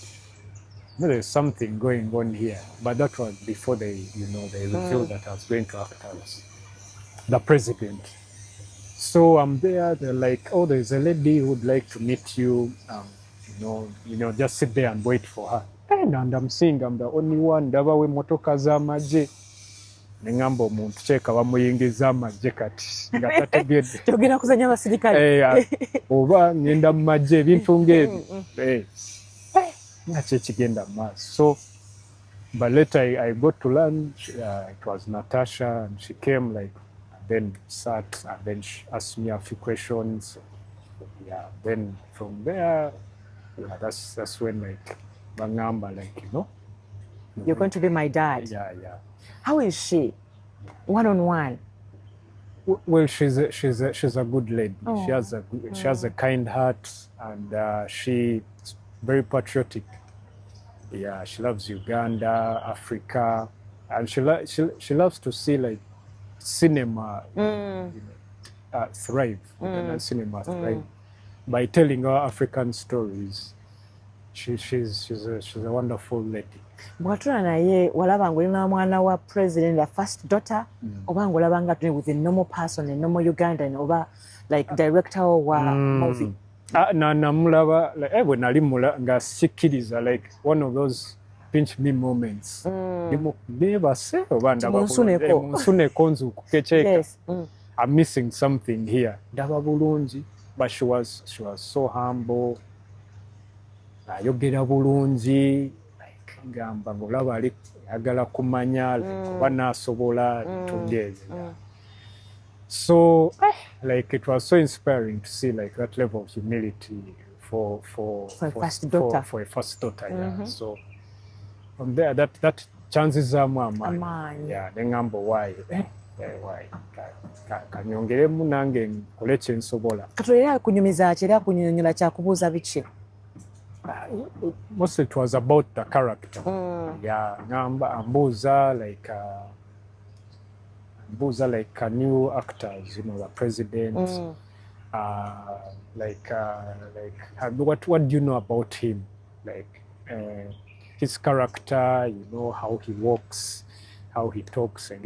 there's something going on here, but that was before they revealed that I was going to act as the president. So I'm there, they're like, oh, there's a lady who would like to meet you, just sit there and wait for her. And I'm seeing I'm the only one, ndaba we motoka z'amagye. Nengamba omuntu kyeka bamuyingiza amagye kati nga tategedde. Kyogera kuzanya abasirikale. Oba ngenda mu magye ebintu ng'ebyo. Nga kyekigenda maaso. So, but later I got to learn, it was Natasha, and she came and then sat, and then she asked me a few questions. Yeah, then from there, that's when bangamba you're going to be my dad. Yeah. How is she? One-on-one. Well, she's a good lady. Oh. She has a kind heart, and she's very patriotic. Yeah, she loves Uganda, Africa, and she loves to see cinema thrive, Ugandan cinema thrive by telling our African stories. She's a wonderful lady. Bwatula naye walaba ng'olina mwana wa president, the first daughter, oba ng'olaba nga tuli with a normal person, a normal Ugandan, oba like director wa movie. Namulaba like bwe nali nga sikkiriza like one of those pinch me moments. Nebase oba ndaba munsuneko nzukukekyeka. I'm missing something here. Ndaba bulungi, but she was so humble. Ayogera bulungi, like ngamba ng'olaba ali ayagala kumanya oba naasobola tugeze. So like it was so inspiring to see like that level of humility for a first daughter. Yeah. So from there that chances are mine. Yeah, ngamba why kanyongeremu nange nkole kye nsobola. Katulera kunyumiza kyera kunyonyola kyakubuuza biki? Mostly it was about the character. Yeah, ambuza like new actors, you know, the president. What do you know about him? Like his character, you know, how he walks, how he talks, and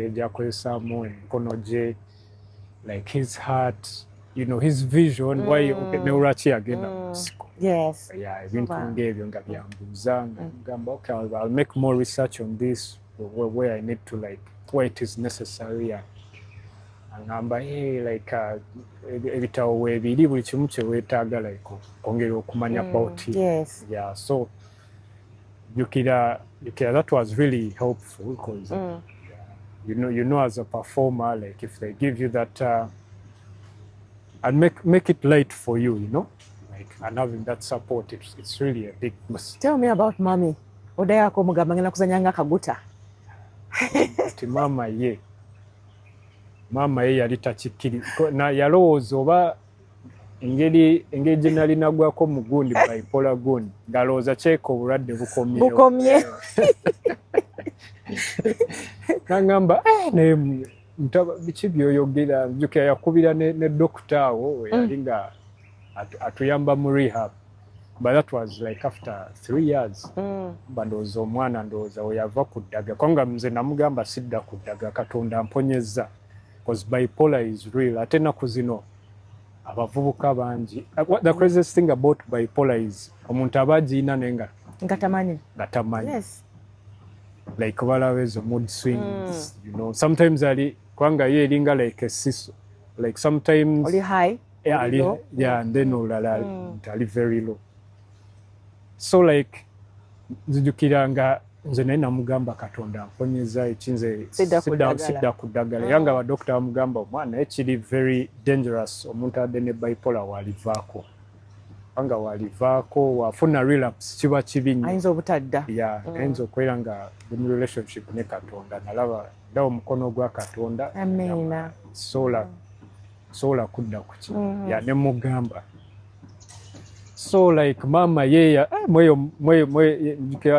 like his heart, you know, his vision. Why again? Yes. Yeah, okay, I'll make more research on this where I need to, like, where it is necessary. And like ebitawo webiri buli kimu kye weetaaga like ongera okumanya about it. Yes. Yeah, so Yukira, that was really helpful because you know as a performer, like if they give you that and make it light for you, you know, like, and having that support, it's really a big must. Tell me about mommy. Oda yako mugamba ngena kuzanyanga kaguta. Mama ye yali takikiri na yalowooza oba engeri gye nali nagwako mu gundi bipolar gundi ngalowooza kyeka obulwadde bukomye. Nangamba biki byoyogera nzukira yakubira ne dokita awo we yali nga atuyamba mu rehab, but that was like after 3 years. Ndowooza omwana ndowooza we yava ku ddaga kubanga nze namugamba sidda ku ddaga, Katonda amponyezza because bipolar is real. Ate ennaku zino abavubuka bangi, the craziest thing about bipolar is omuntu aba agiina naye nga tamanyi. Yes. Like balaba ezo mood swings, you know, sometimes ali kubanga ye eringa like a siso, like sometimes oli high, and then olala ali very low. So like nzijukiranga nze naye namugamba Katonda amponyeza ekinze sidda ku ddagala era nga badokita bamugamba omwana ekiri very dangerous omuntu adde ne bipolar walivaako kubanga walivaako wafuna relapse kiba kibi nnyo, ayinza obutadda. Ayinza okubeera nga mu relationship ne Katonda nalaba ndawo omukono gwa Katonda. Amina. Sola kudda ku kino ne mugamba. So like mama yeya mweyo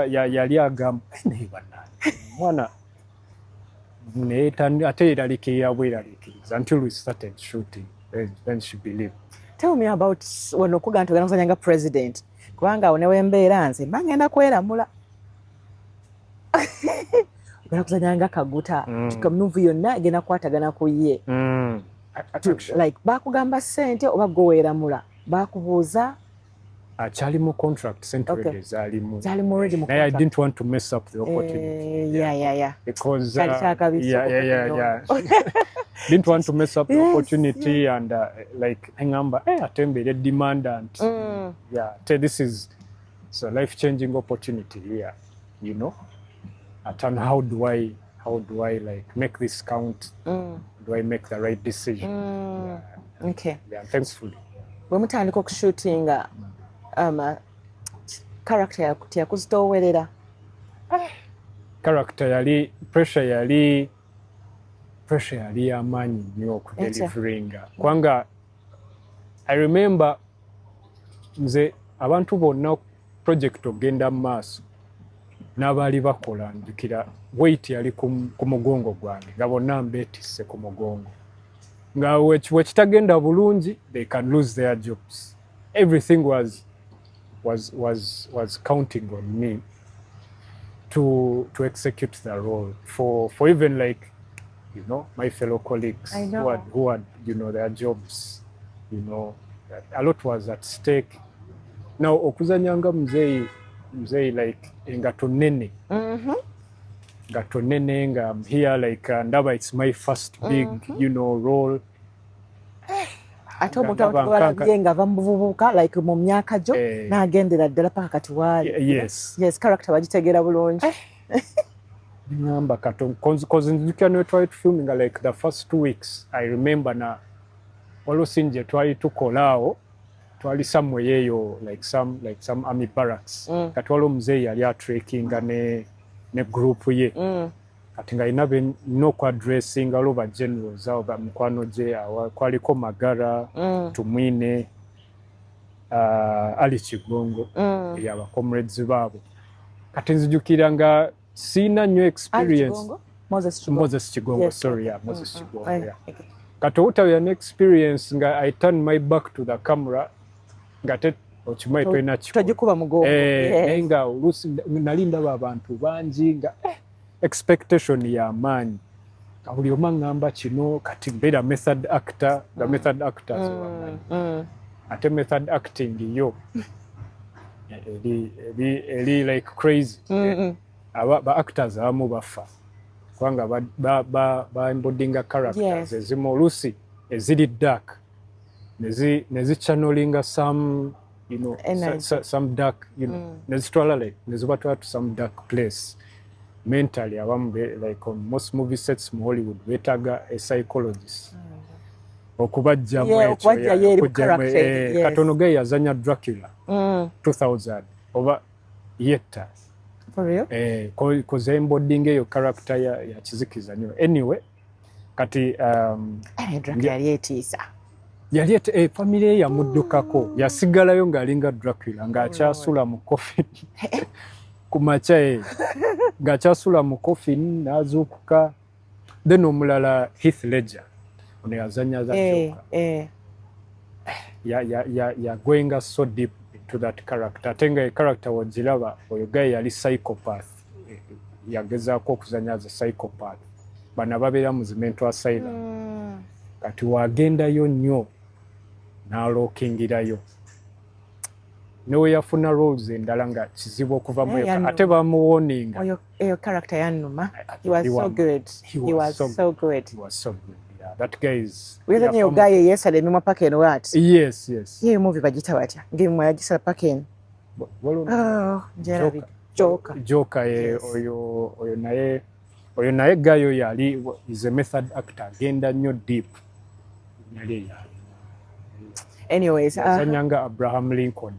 yali agamba naye bannange mwana ate eralikirira bweraliikiriza until we started shooting, then she believed. Tell me about wano okuga nti ogenda kuzanyanga president kubanga awo newembeera nze mba ngenda kweramula ogenda kuzanyanga kaguta movie yonna egenda kukwatagana ku ye. Like bakugamba ssente oba gwe weeramula bakubuuza Charlie Mo contract century Charlie Mo already mo contract. I didn't want to mess up the opportunity. Because didn't want to mess up the opportunity and like ngamba atembere demand and this is a life-changing opportunity here, you know. And how do I like make this count? Do I make the right decision? Okay. Yeah, thankfully. When mutandika okushootinga character yakuzitowerera. Character yali pressure yali amaanyi nnyo okudelivelinga kubanga I remember nze abantu bonna project ogenda mu maaso n'abaali bakola njukira weight yali ku mugongo gwange nga bonna mbeetisse ku mugongo nga wekitagenda bulungi they can lose their jobs. Everything was counting on me to execute the role for even like my fellow colleagues who had their jobs, a lot was at stake. Now okuzanyanga mzee like engato nene ngato nene nga I'm here like ndaba it's my first big role. Ate omuntu abalabyenga bamuvubuka like mu myaka gyo n'agendera ddala paka kati waali. Yes, character bagitegeera bulungi. Ngamba kato cause njukira ne twali filming like the first 2 weeks I remember na walosinje twali tukolaawo twali somewhere yeyo like some army barracks kati walo mzee yali atrekinga ne group ye kati nga inabe no kwa dressing aloba generals ao ba mkwano je kwaliko Magara Tumwine Ali Kigongo ya ba comrades babo kati nzijukira nga sina new experience. Moses Kigongo, yes, sorry, yeah, Moses Kigongo, yeah. Katouta an experience nga I turn my back to the camera ngate ochimai twena chiko tajikuba mugongo nga ulusi nalinda abantu bangi nga expectation ya manyi buli omangamba kino kati mbera method actor the method actors ate method acting yo eli like crazy ba actors abamu bafa kwanga ba embodyinga characters ezimu olusi eziri dark nezi channelinga some some dark nezitwala like nezibatwala to some dark place mentally abamu like on most movie sets mu Hollywood betaga a psychologist okubajjamu katono ge yazanya Dracula 2000 over yetta for real koze embodying eyo character ya kizikiza nyo anyway kati Dracula yetiisa yali family ya muddukako yasigalayo ng'alinga Dracula ng'akyasula mu coffin kumacha ng'akyasula mu coffin n'azuukuka then omulala Heath Ledger ono yazanya za Joker ya going so deep to that character atenga a character wajilaba oyo guy yali psychopath yagezaako okuzanya za psychopath bana babeera mu mental asylum kati wagendayo nnyo n'alookingirayo newe yafuna roles endala nga kizibu okuva mu ate bamuwoninga eyo character yannuma he was so good he was so good yeah, that guy is wewe guy yesale mimwa paken what yes ye movie bagita batya ngemu yagisala paken Joker oyo naye gayo yali is a method actor genda nnyo deep yali anyways Sanyanga Abraham Lincoln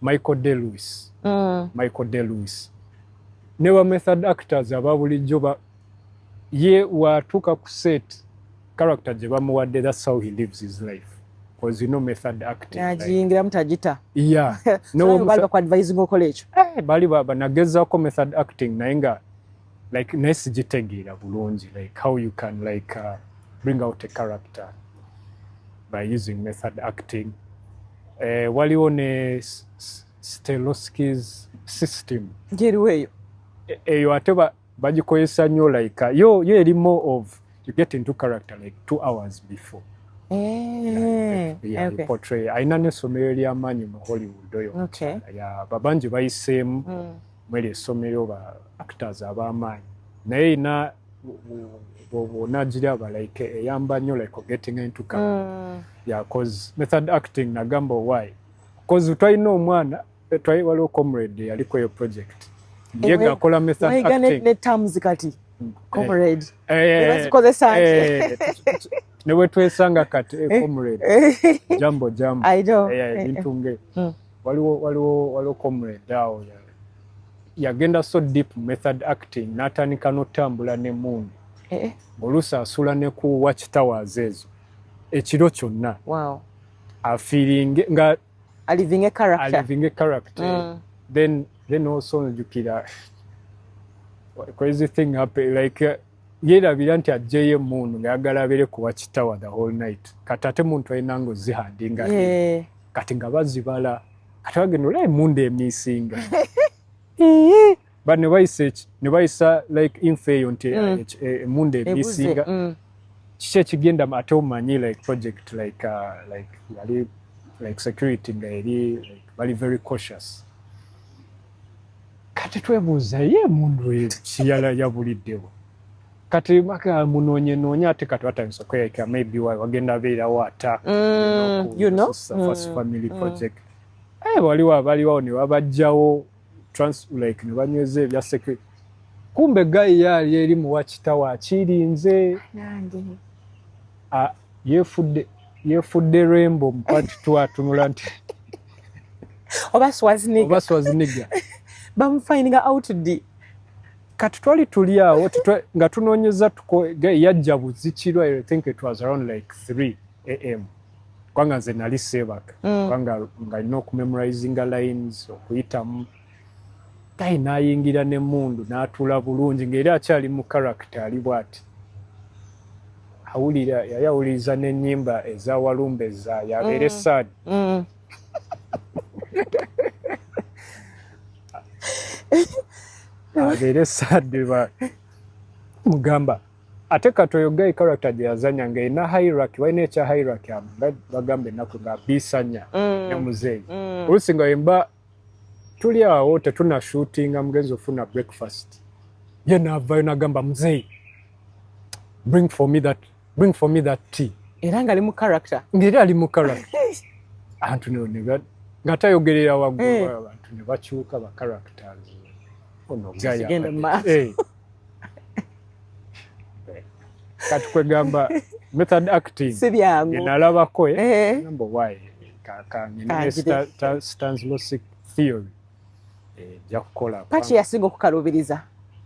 Michael De Lewis newa method actors ababulijjo ye watuka ku set character je bamuwadde that's how he lives his life because method acting najingira mutajita yeah no bali ku advising college bali banagezaako method acting nayenga like nesijitegeera bulungi like how you can like bring out a character by using method acting waliwo ne Stahelski's system njeriweyo eyo ate bagikozesa nnyo like yo eri more of you get into character like 2 hours before okay. Portray aina n'essomero ly'amaanyi mu Hollywood oyo babangi bayiseemu mweri essomero ba actors ab'amaanyi naye ina onagiraba like eyamba nnyo like getting into character cause method acting nagamba why cause twalina omwana waliwo comrade yaliko eyo project ye gakola method acting ne terms kati comrade bazikozesa ne wetwesanga kati comrade jambo bintu nge waliwo comrade awo yagenda so deep method acting n'atandika n'otambula n'emmundu oluusi asula ne ku watch towers ezo ekiro kyonna afiiringe nga living a character then then also njukira crazy thing happened like yerabira nti ajjeyo emundu ng'ayagala abeere kuwa kitawa the whole night kati ate muntu alina ng'ozihadinga kati nga bazibala kati bagenda olaba emundu emiisinga but ne bayisa like info eyo nti emundu emiisinga kiki ekigenda ate omanyi like project like yali like security nga eri like bali very cautious kati twebuuza ye emundu kiyala yabuliddewo kati maka munoonye ate kati watandisa kweyakira maybe wagenda abeerawo attack first family project waliwo ne babajjawo like ne banyweza ebya security kumbe gayi yali eri muwa kitawa akirinze yefudde Rembo mpati twatunula nti oba Schwarzenegger bamufindinga out di kati twali tuli awo nga tunoonyeza yajja buzikirwa I think it was around like 3 am kwanga nze nali seebaka kwanga nga alina okumemorizinga lines okuyitamu gayi n'ayingira n'emmundu n'atuula bulungi ng'era akyali mu character ali bw'ati yali awuliriza n'ennyimba eza Walumbe ezaayo abeere sad abeere sad mugamba ate katoyo gayi character gye yazanya ng'erina hierarchy walina ekya hierarchy bagamba ennaku nga bisanya ne muzeeyi oluusi nga wemba tuli awo tetuna shootinga mugenzi ofuna breakfast ye naavayo nagamba muzeeyi bring for me that tea era nga ali mu character ng'era ali mu character antu nga tayogerera waggulu abantu ne bakyuka ba characters ono gaya kati kwegamba method acting yenalabako number why Stanislavski theory jakukola paki yasinga okukalubiriza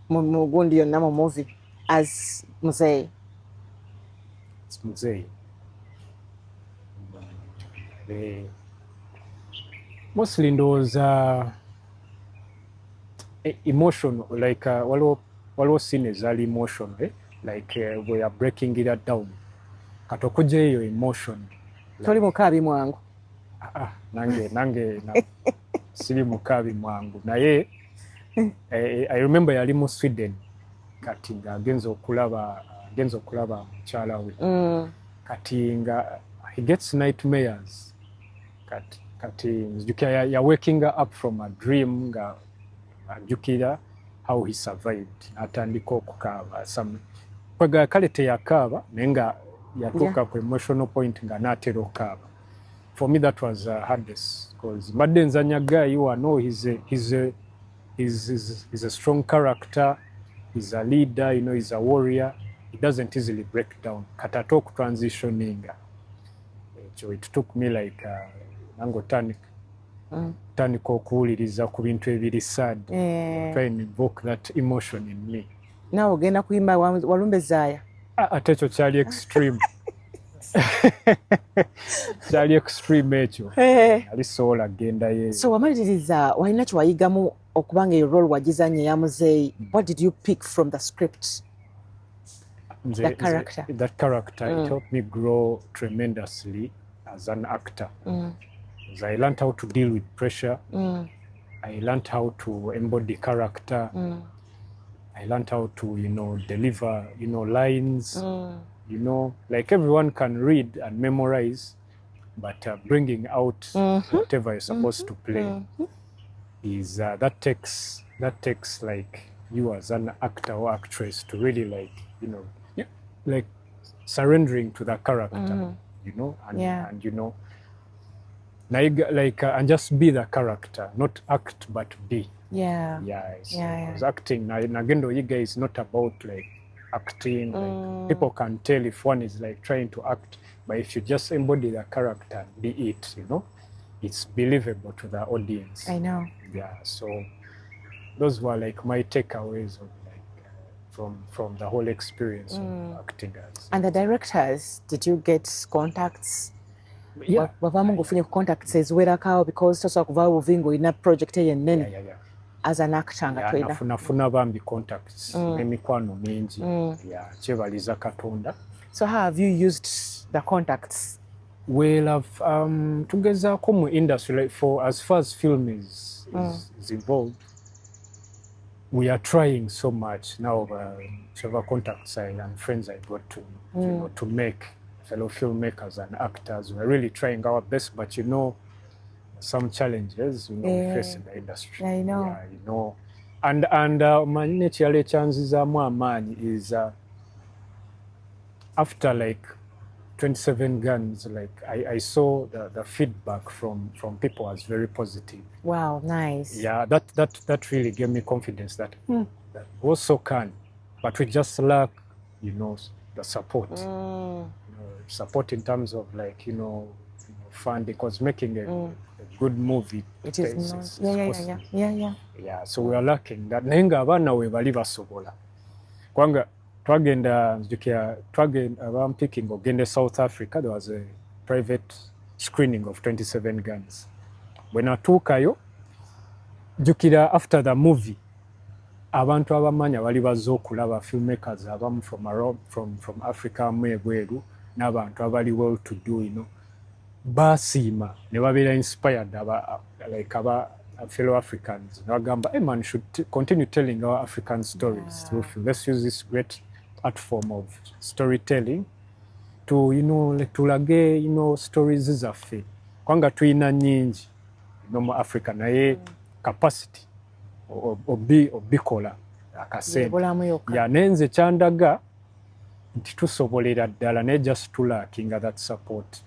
mu gundi yonna mu movie as muzeeyi mostly ndowooza emotional like waliwo scene ezali emotional like we are breaking it down kati okujja eyo emotion toli mukaabi mwangu nange siri mukaabi mwangu naye I remember yali mu Sweden kati nga agenza okulaba mukyala we kati nga he gets nightmares kati nzijukira ya waking up from a dream nga ajukira how he survived atandika okukaaba kwega kale teyakaaba naye nga yatuuka ku emotional point nga naatera okukaaba. For me that was hardest because mbadde nzanya guy wano he's a strong character, he's a leader, you know, he's a warrior. He doesn't easily break down. Kata talk transitioning. So it took me like nango tandika okuwuliriza ku bintu ebiri sad. Try and invoke that emotion in me. Now ogenda kuyimba Walumbe Zaaya. Ate ekyo kyali extreme. Kyali extreme ekyo. Ali soul agenda ye. So wamaliriza walina kye wayigamu okubanga eyo role wagizanye ya muzeeyi. What did you pick from the script? That character. That character it helped me grow tremendously as an actor. I learned how to deal with pressure. I learned how to embody character. I learned how to, you know, deliver, you know, lines. You know, like everyone can read and memorize, but bringing out whatever you're supposed to play is that takes like you as an actor or actress to really like, you know, like surrendering to the character, you know, and you know, like and just be the character, not act but be. Because acting nagendo yiga is not about like acting. Like, people can tell if one is like trying to act, but if you just embody the character, be it, you know, it's believable to the audience. I know. Yeah. So those were like my takeaways of like from the whole experience of acting. And the directors, did you get contacts? Wavamu ngufunye contacts eziwerako because tosobola kuvaawo buvingo ina project yenene. as an actor nga toyina nafuna bambi contacts n'emikwano mingi kyebaliza Katonda. So how have you used the contacts? Well, tugezaako mu industry, like, for as far as film is involved, we are trying so much now. Several contacts and friends I got to you know, to make fellow filmmakers and actors. We're really trying our best, but some challenges we face in the industry. I know. Yeah, and manine kyale chanzizamu amaanyi is after like 27 Guns, like I saw the feedback from people was very positive. Wow, nice. Yeah, that really gave me confidence that that we also can, but we just lack, the support. Support in terms of like funding, because making a good movie, it is not. Yeah. So we are lacking that. Nenga abana we bali basobola. Kwanga twagenda I'm picking ogende South Africa. There was a private screening of 27 Guns. When atuukayo jukira after the movie, abantu abamanya bali bazze okulaba filmmakers abamu from Africa mwebweru n'abantu abali well to do, basiima ne babeera inspired like our fellow Africans. Nagamba, hey man, should continue telling our African stories through film. Let's use this great art form of storytelling to tulage stories zaffe kwanga tuyina nyingi mu Africa naye capacity obikola akasente ya nenze kyandaga nti tusobolera ddala ne just tulacking that support.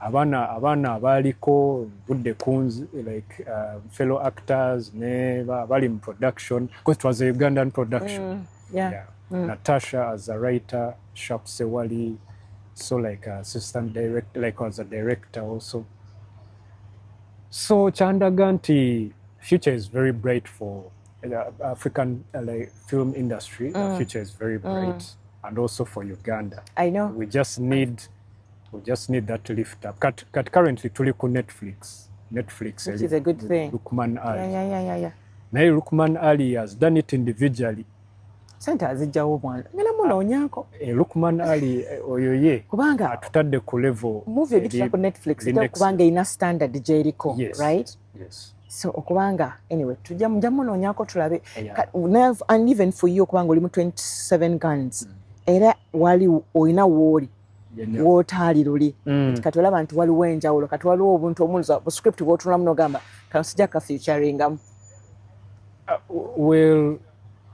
Abana abaliko budde kunzi like fellow actors ne bali in production, because it was a Ugandan production. Natasha as a writer, Shap Sewali, so like assistant director, like was a director also. So Chandaganti future is very bright for the African like film industry. The future is very bright, and also for Uganda. I know. We just need that lift up. Currently tuli ku Netflix, which is a good thing. Lukman Ali. Yeah. Naye Lukman Ali has done it individually. Sente azijjawo bwana. Ngena munoonyaako. Lukman Ali oyo ye kubanga atutadde ku level movie ebitula ku Netflix kubanga ina standard gy'eriko, right? Yes. So okubanga anyway tujja munoonyaako tulabe, and even for you okubanga oli mu 27 Guns era wali olina wooli wotaali luli kati olaba nti waliwo enjawulo, kati waliwo obuntu omunza bu script bw'otunulamu n'ogamba kansijja ka featuringamu.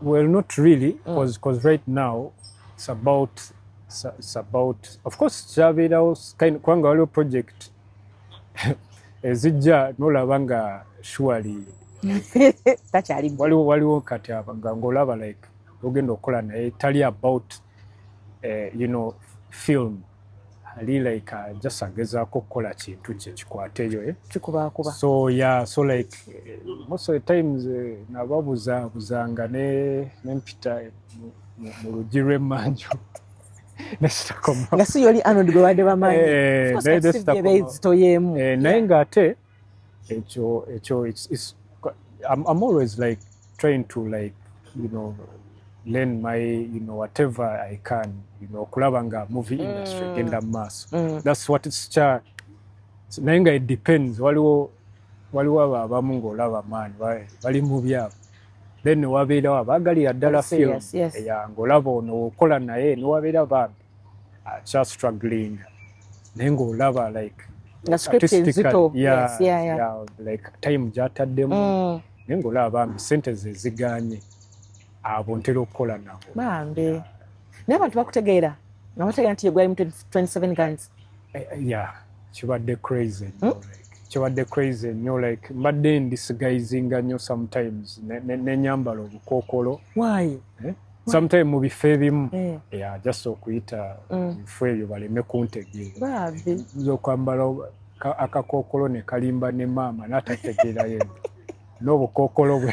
Well, not really, because right now it's about of course Javira's kind kwanga waliwo project ezijja nolaba nga surely takyali waliwo kati nga ngolaba like ogenda okukola naye tali about film ali like just agezaako okukola kintu kye kikwateyo kikubakuba. So like most of the times nababuzanga nempita mu lugi lw'emmanju nesitakomawo nga si yoli Arnold gwe wadde bamanyi bezitoyeemu naye ng'ate ekyo I'm always like trying to like learn my whatever I can okulaba nga movie industry genda maaso. That's what it's naye nga it depends. Waliwo abo abamu ng'olaba maani bali mu byabo, then wabeerawo abaagalira ddala film ng'olaba ono okola naye newabeera bambi akya struggling naye ng'olaba like like time gy'ataddemu naye ng'olaba bambi sente ze ziganye abo ntera okukola nabo bambi. Naye abantu bakutegeera nga bategeera nti yegwali mu 27 Guns. Kibadde crazy nnyo like mbadde ndisigayizinga nnyo sometimes nenyambala obukookolo. Why? Sometimes mu bifo ebimu just okuyita bifo ebyo baleme kuntegeera okwambala akakookolo ne kalimba ne maama n'atategeerayo n'obukookolo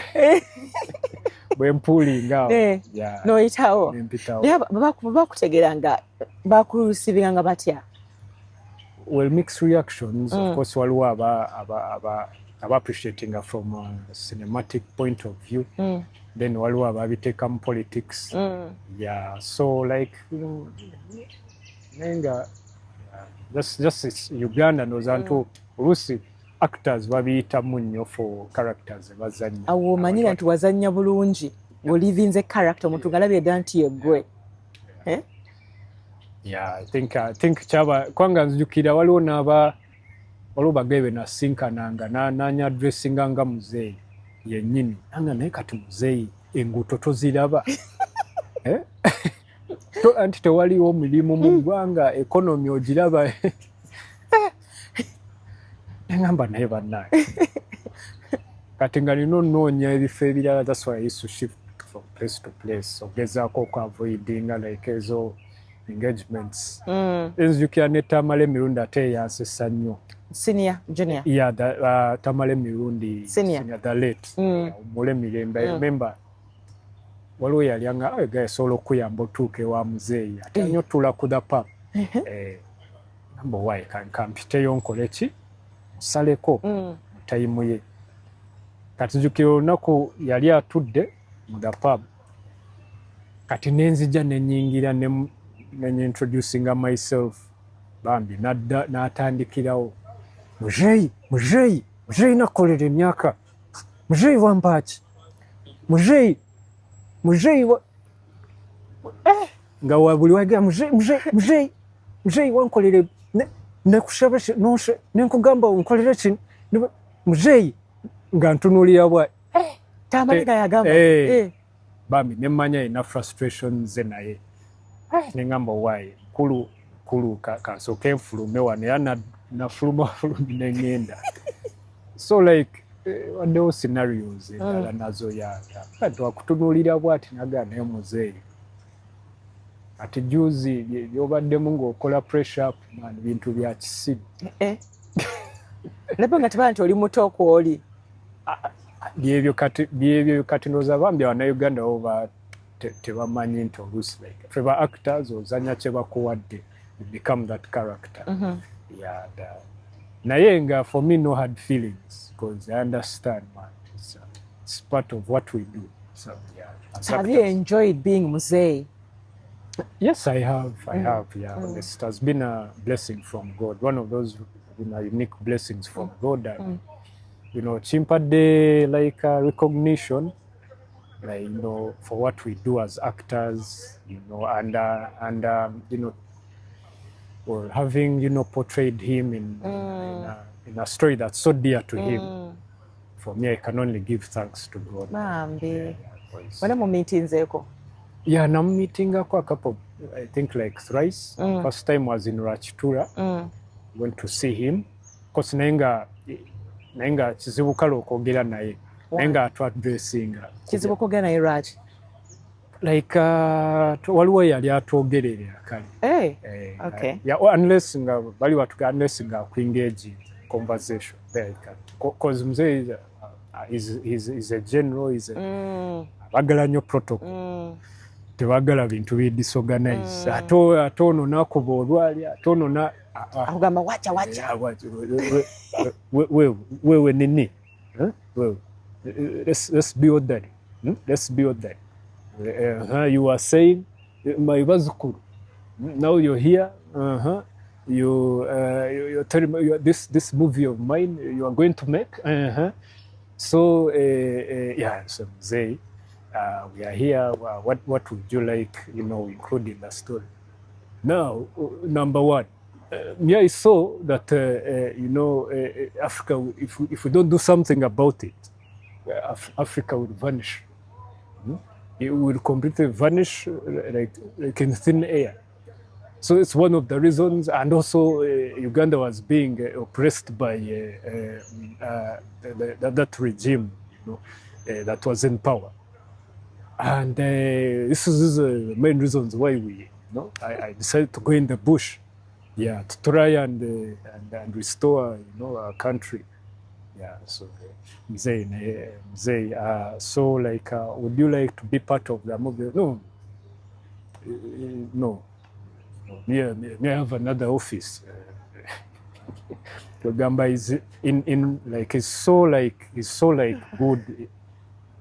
bwempuulinga noyitawo naye bakutegeera nga bakulusibinga nga batya. Well, mixed reactions. Of course, waliwo aba appreciating from a cinematic point of view. Then waliwo ababiteekamu politics. Yeah, so like, you know, nenga just Uganda nozantu oluusi actors babiyitamu nnyo for characters bazannya. Awo omanyira nti wazannya bulungi ng'olivinze character omuntu ng'alabye dda nti yeggwe. Yeah, I think kyaba kwanga nzijukira waliwo bagebe nasinkananga nanya dressinga nga muzeeyi yennyini nanga naye kati muzeeyi enguuto toziraba. Anti tewaliwo omulimu mu ggwanga economy ogiraba. Nengamba naye bannaye kati nga nina onoonya ebifo ebirala. That's why I used to shift from place to place ogezaako okuavoidinga like ezo engagements. Enzijukira ne Tamale Mirundi ate yansesa nnyo. Senior, junior? Yeah, Tamale Mirundi. Senior, the late. Mule Mirembe. I remember waliwo yalyanga gaye solo kuyamba otuuke wa muzeeyi ate nnyo tula ku the pub. Namba wayi kampiteyo nkole ki saleko tayimu ye. Kati nzijukira olunaku yali atudde mu the pub kati nenzija nenyingira introducinga myself bambi n'atandikirawo muzeeyi nakolera emyaka muzeeyi wampaki muzeeyi nga wabuli wagira muzeeyi wankolere nekusaba nenkugamba onkolere kino muzeeyi nga ntunuulira bwa Tamale yagamba bambi nemmanya ina frustrations ze naye nengamba waayi kulu kansooka enfulume wano era nafuluma neŋŋenda. So like waddewo scenarios endala nazo kati wakutunuulira bwati nagaa naye muzeeyi ati juzi byobaddemu ng'okola pressure up man bintu bya kisiri. Laba nga tebala nti oli muto kwoli. Byebyo kati ndowooza bambi Abanayuganda oba tebamanyi nti oluusi like ffe ba actors ozanya kye bakuwadde you become that character. Yeah, naye nga for me no hard feelings because I understand man it's part of what we do. So yeah. So have you enjoyed being muzeeyi? Yes, I have. Yeah, it has been a blessing from God. One of those unique blessings from God. And, you know, chimpadde like recognition, like, you know, for what we do as actors, you know, and you know, or having, you know, portrayed him in a story that's so dear to him. For me, I can only give thanks to God. Mambi. When mu meetings eko? Yeah, I'm meeting a couple, I think like thrice. First time was in Rachitura. Went to see him. Because nenga kizibu kale okwogera naye. Nenga atwadressing. Kizibu kwogera naye Rach? Like waliwo yali atwogerera kale. Okay. Yeah, unless nga bali unless nga engage conversation. Because mzee is a general, bagala nnyo protocol. Tebagala bintu bi disorganize. Ate ono nakuba olwali, ate ono akugamba wacha. Wewe nini? Wewe. Let's be orderly. Let's be orderly. You are saying, my bazukuru. Now you're here. You're telling me this movie of mine you are going to make. So yeah, so Zay. We are here. What would you like, you know, include in the story? Now, number one, I saw that you know, Africa. If we don't do something about it, Africa will vanish. It will completely vanish like in thin air. So it's one of the reasons, and also Uganda was being oppressed by that regime, you know, that was in power. And this is the main reasons why I decided to go in the bush, yeah, to try and restore, you know, our country. Yeah, so Mzee, so like, would you like to be part of the movie? No. Me, I have another office. Gamba is in like he's so good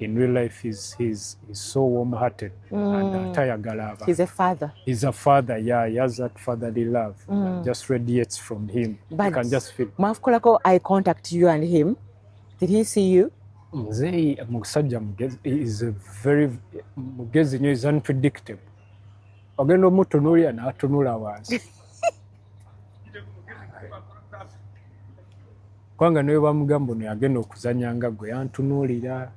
in real life. He's so warm-hearted and tayagala. He's a father. He's a father, yeah. He has that fatherly love that just radiates from him. But you can just feel. Mwafukolako eye contact you and him. Did he see you? Mzee musajja mugezi is a very mugezi nyo is unpredictable. Ogenda omutunuulira n'atunula wansi. Kwanga naye bamugamba ono yagenda okuzanya nga gwe yantunuulira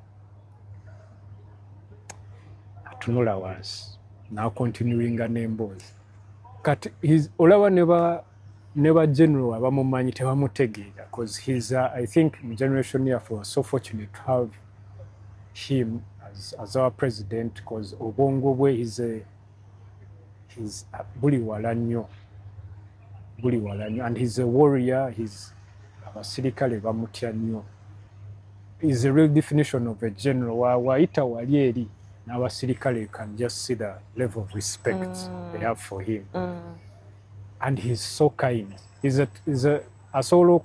atunula wansi n'akontinuinga n'emboozi. Kati olaba ne ba general abamumanyi tebamutegeera because he's I think in generation here we are so fortunate to have him as our president because obwongo bwe he's buli wala nnyo and he's a warrior. He's abasirikale bamutya nnyo. He's a real definition of a general. Waayita wali eri n'abasirikale, you can just see the level of respect they have for him. And he's so kind. He's a asobola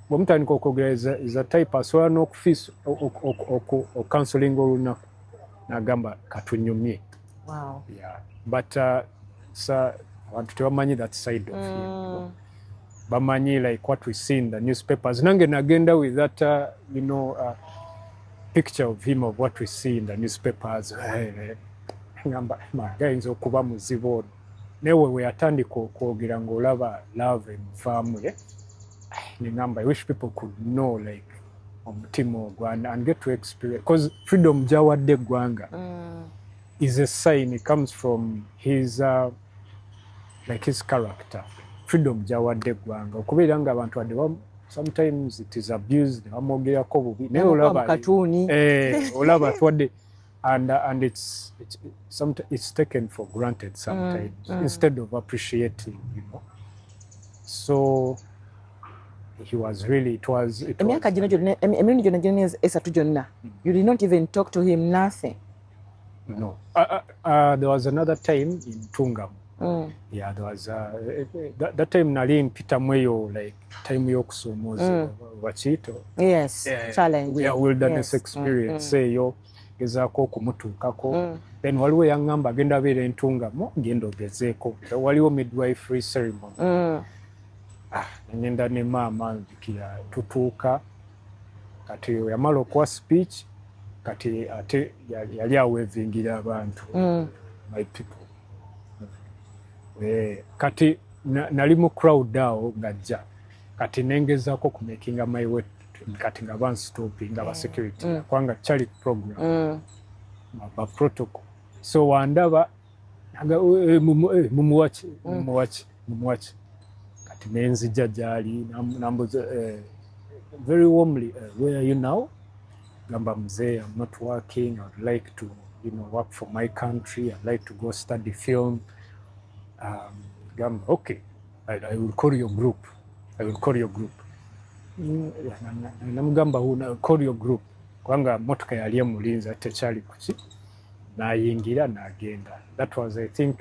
bw'omutandika okwogera is a type asobola n'okufisa counseling olunaku n'agamba katunyumye. Wow. Yeah. But abantu tebamanyi that side of him. Bamanyi like what we see in the newspapers. Nange nagenda with that picture of him of what we see in the newspapers. Ngamba gayinza okuba muzibu ono. Newe weyatandika okwogera ng'olaba love emuvaamu nengamba I wish people could know like omutima ogwo and get to experience because freedom gyawadde eggwanga is a sign. It comes from his like his character. Freedom gyawadde eggwanga okubeera nga abantu wadde sometimes it is abused bamwogerako bubi naye olaba twadde and it's taken for granted sometimes instead of appreciating, so he was really emyaka gino gyonna emirundi gyonna gyonna esatu gyonna you did not even talk to him, nothing? No. There was another time in Tungam. Yeah, there was that time nali mpitamu eyo like time y'okusomooza bakiyita challenge, wilderness experience eyo gezaako okumutuukako then waliwo yaŋŋamba agenda abeera entungamo genda ogezeeko waliwo midwifery ceremony ngenda ne maama nzikira tutuuka kati yamala okuwa speech kati ate yali aweevingira abantu my people kati nali mu crowd awo ngajja kati nengezaako okumakinga my way kati nga banstopping aba security kwanga charity program ba protocol so wandaba mumuwachi kati nenzija gyali nambuza very warmly where are you now? Gamba mzee, I'm not working. I'd like to work for my country. I'd like to go study film. Gamba, okay, I will call your group. Namugamba I'll call your group. Kwanga motoka yali emulinza tekyali kuki nayingira nagenda. That was I think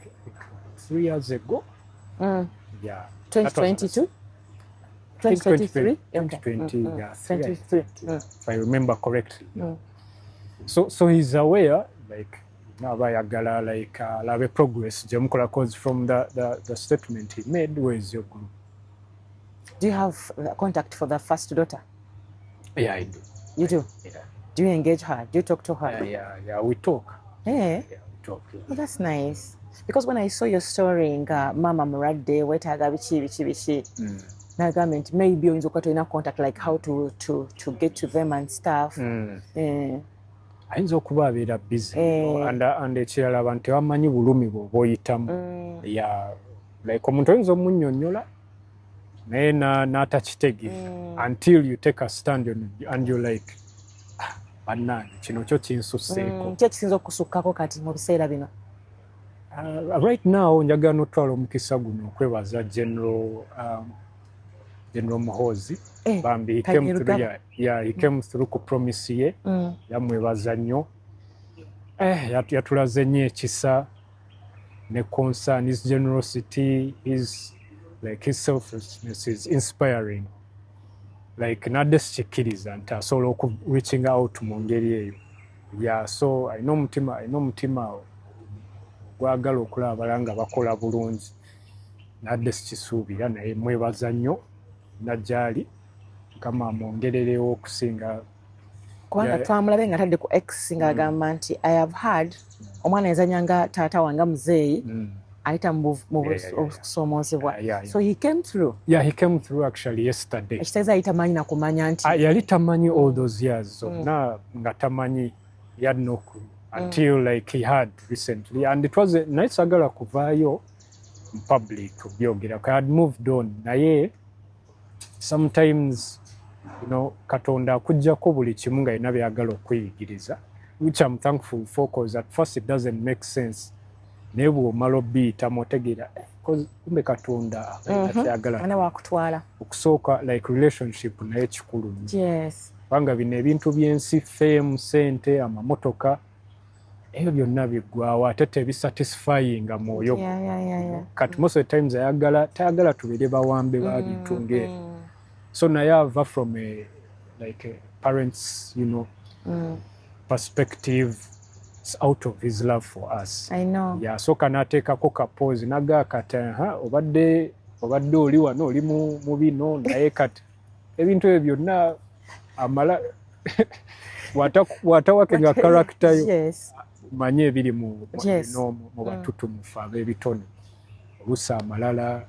3 years ago. Yeah. 2022? 2023? 2020, yeah. 23. If I remember correctly. So he's aware, like, nabayagala like alabe progress jemukola cause from the statement he made. Where is your group? Do you have contact for the first daughter? Yeah, I do. You do? Yeah. Do you engage her? Do you talk to her? Yeah, we talk. Yeah, we talk. Yeah. Well, that's nice. Because when I saw your story nga mama muradde wetaaga bichi nagamba nti maybe oyinza okuba tolina contact like how to get to them and stuff. Ayinza okuba abeera busy and ekirala abantu tebamanyi bulumi bw'oba oyitamu. Yeah, like omuntu oyinza omunnyonnyola naye n'atakitege until you take a stand on it and you're like bannange kino kyo kinsusseeko. Ki ekisinza okusukkako kati mu biseera bino? Right now njagala n'otwala omukisa guno okwebaza General Muhoozi. Bambi he came through ku promise ye yamwebaza nnyo yatulaze nnyo ekisa ne concern, his generosity, his selflessness is inspiring. like nadde sikiriza nti asobola oku reaching out mu ngeri eyo. Yeah, so I know mutima gwagala okulaba balanga bakola bulungi. Nadde sikisuubira naye mwebaza nnyo najjali kama mwongererewo okusinga. Kubanga twamulabe nga tadde ku X ng'agamba nti I have heard omwana yazanyanga taata wange muzeeyi ayita mu busoomozebwa. So he came through. Yeah, he came through actually yesterday. Ekitegeeza yali tamanyi na kumanya nti. Yali tamanyi all those years. So nga tamanyi he had no clue until like he had recently. And it was a nice agala kuvaayo in public kubyogera. I had moved on. Naye sometimes, you know, Katonda kujjako buli kimu nga alina byagala okuyigiriza, which I'm thankful for, because at first it doesn't make sense. Naye bw'omala obbiyitamu otegeera kumbe Katonda byagala ana wakutwala okusooka like relationship naye kikulu. Yes. Kubanga bino ebintu by'ensi, fame, sente, amamotoka, ebyo byonna biggwaawo ate tebisatisfyinga mwoyo. Kati most of the times tayagala tubeere bawambe ba bintu ng'ebyo. So naye ava from a parent's, you know, perspective. It's out of his love for us. I know. Yeah, so kanateekako kapoozi naga kati obadde oli wano oli mu bino naye kati ebintu ebyo byonna amala watawakenga character yo. Yes. Manye ebiri mu batutumufu ab'ebitone oluusi amalala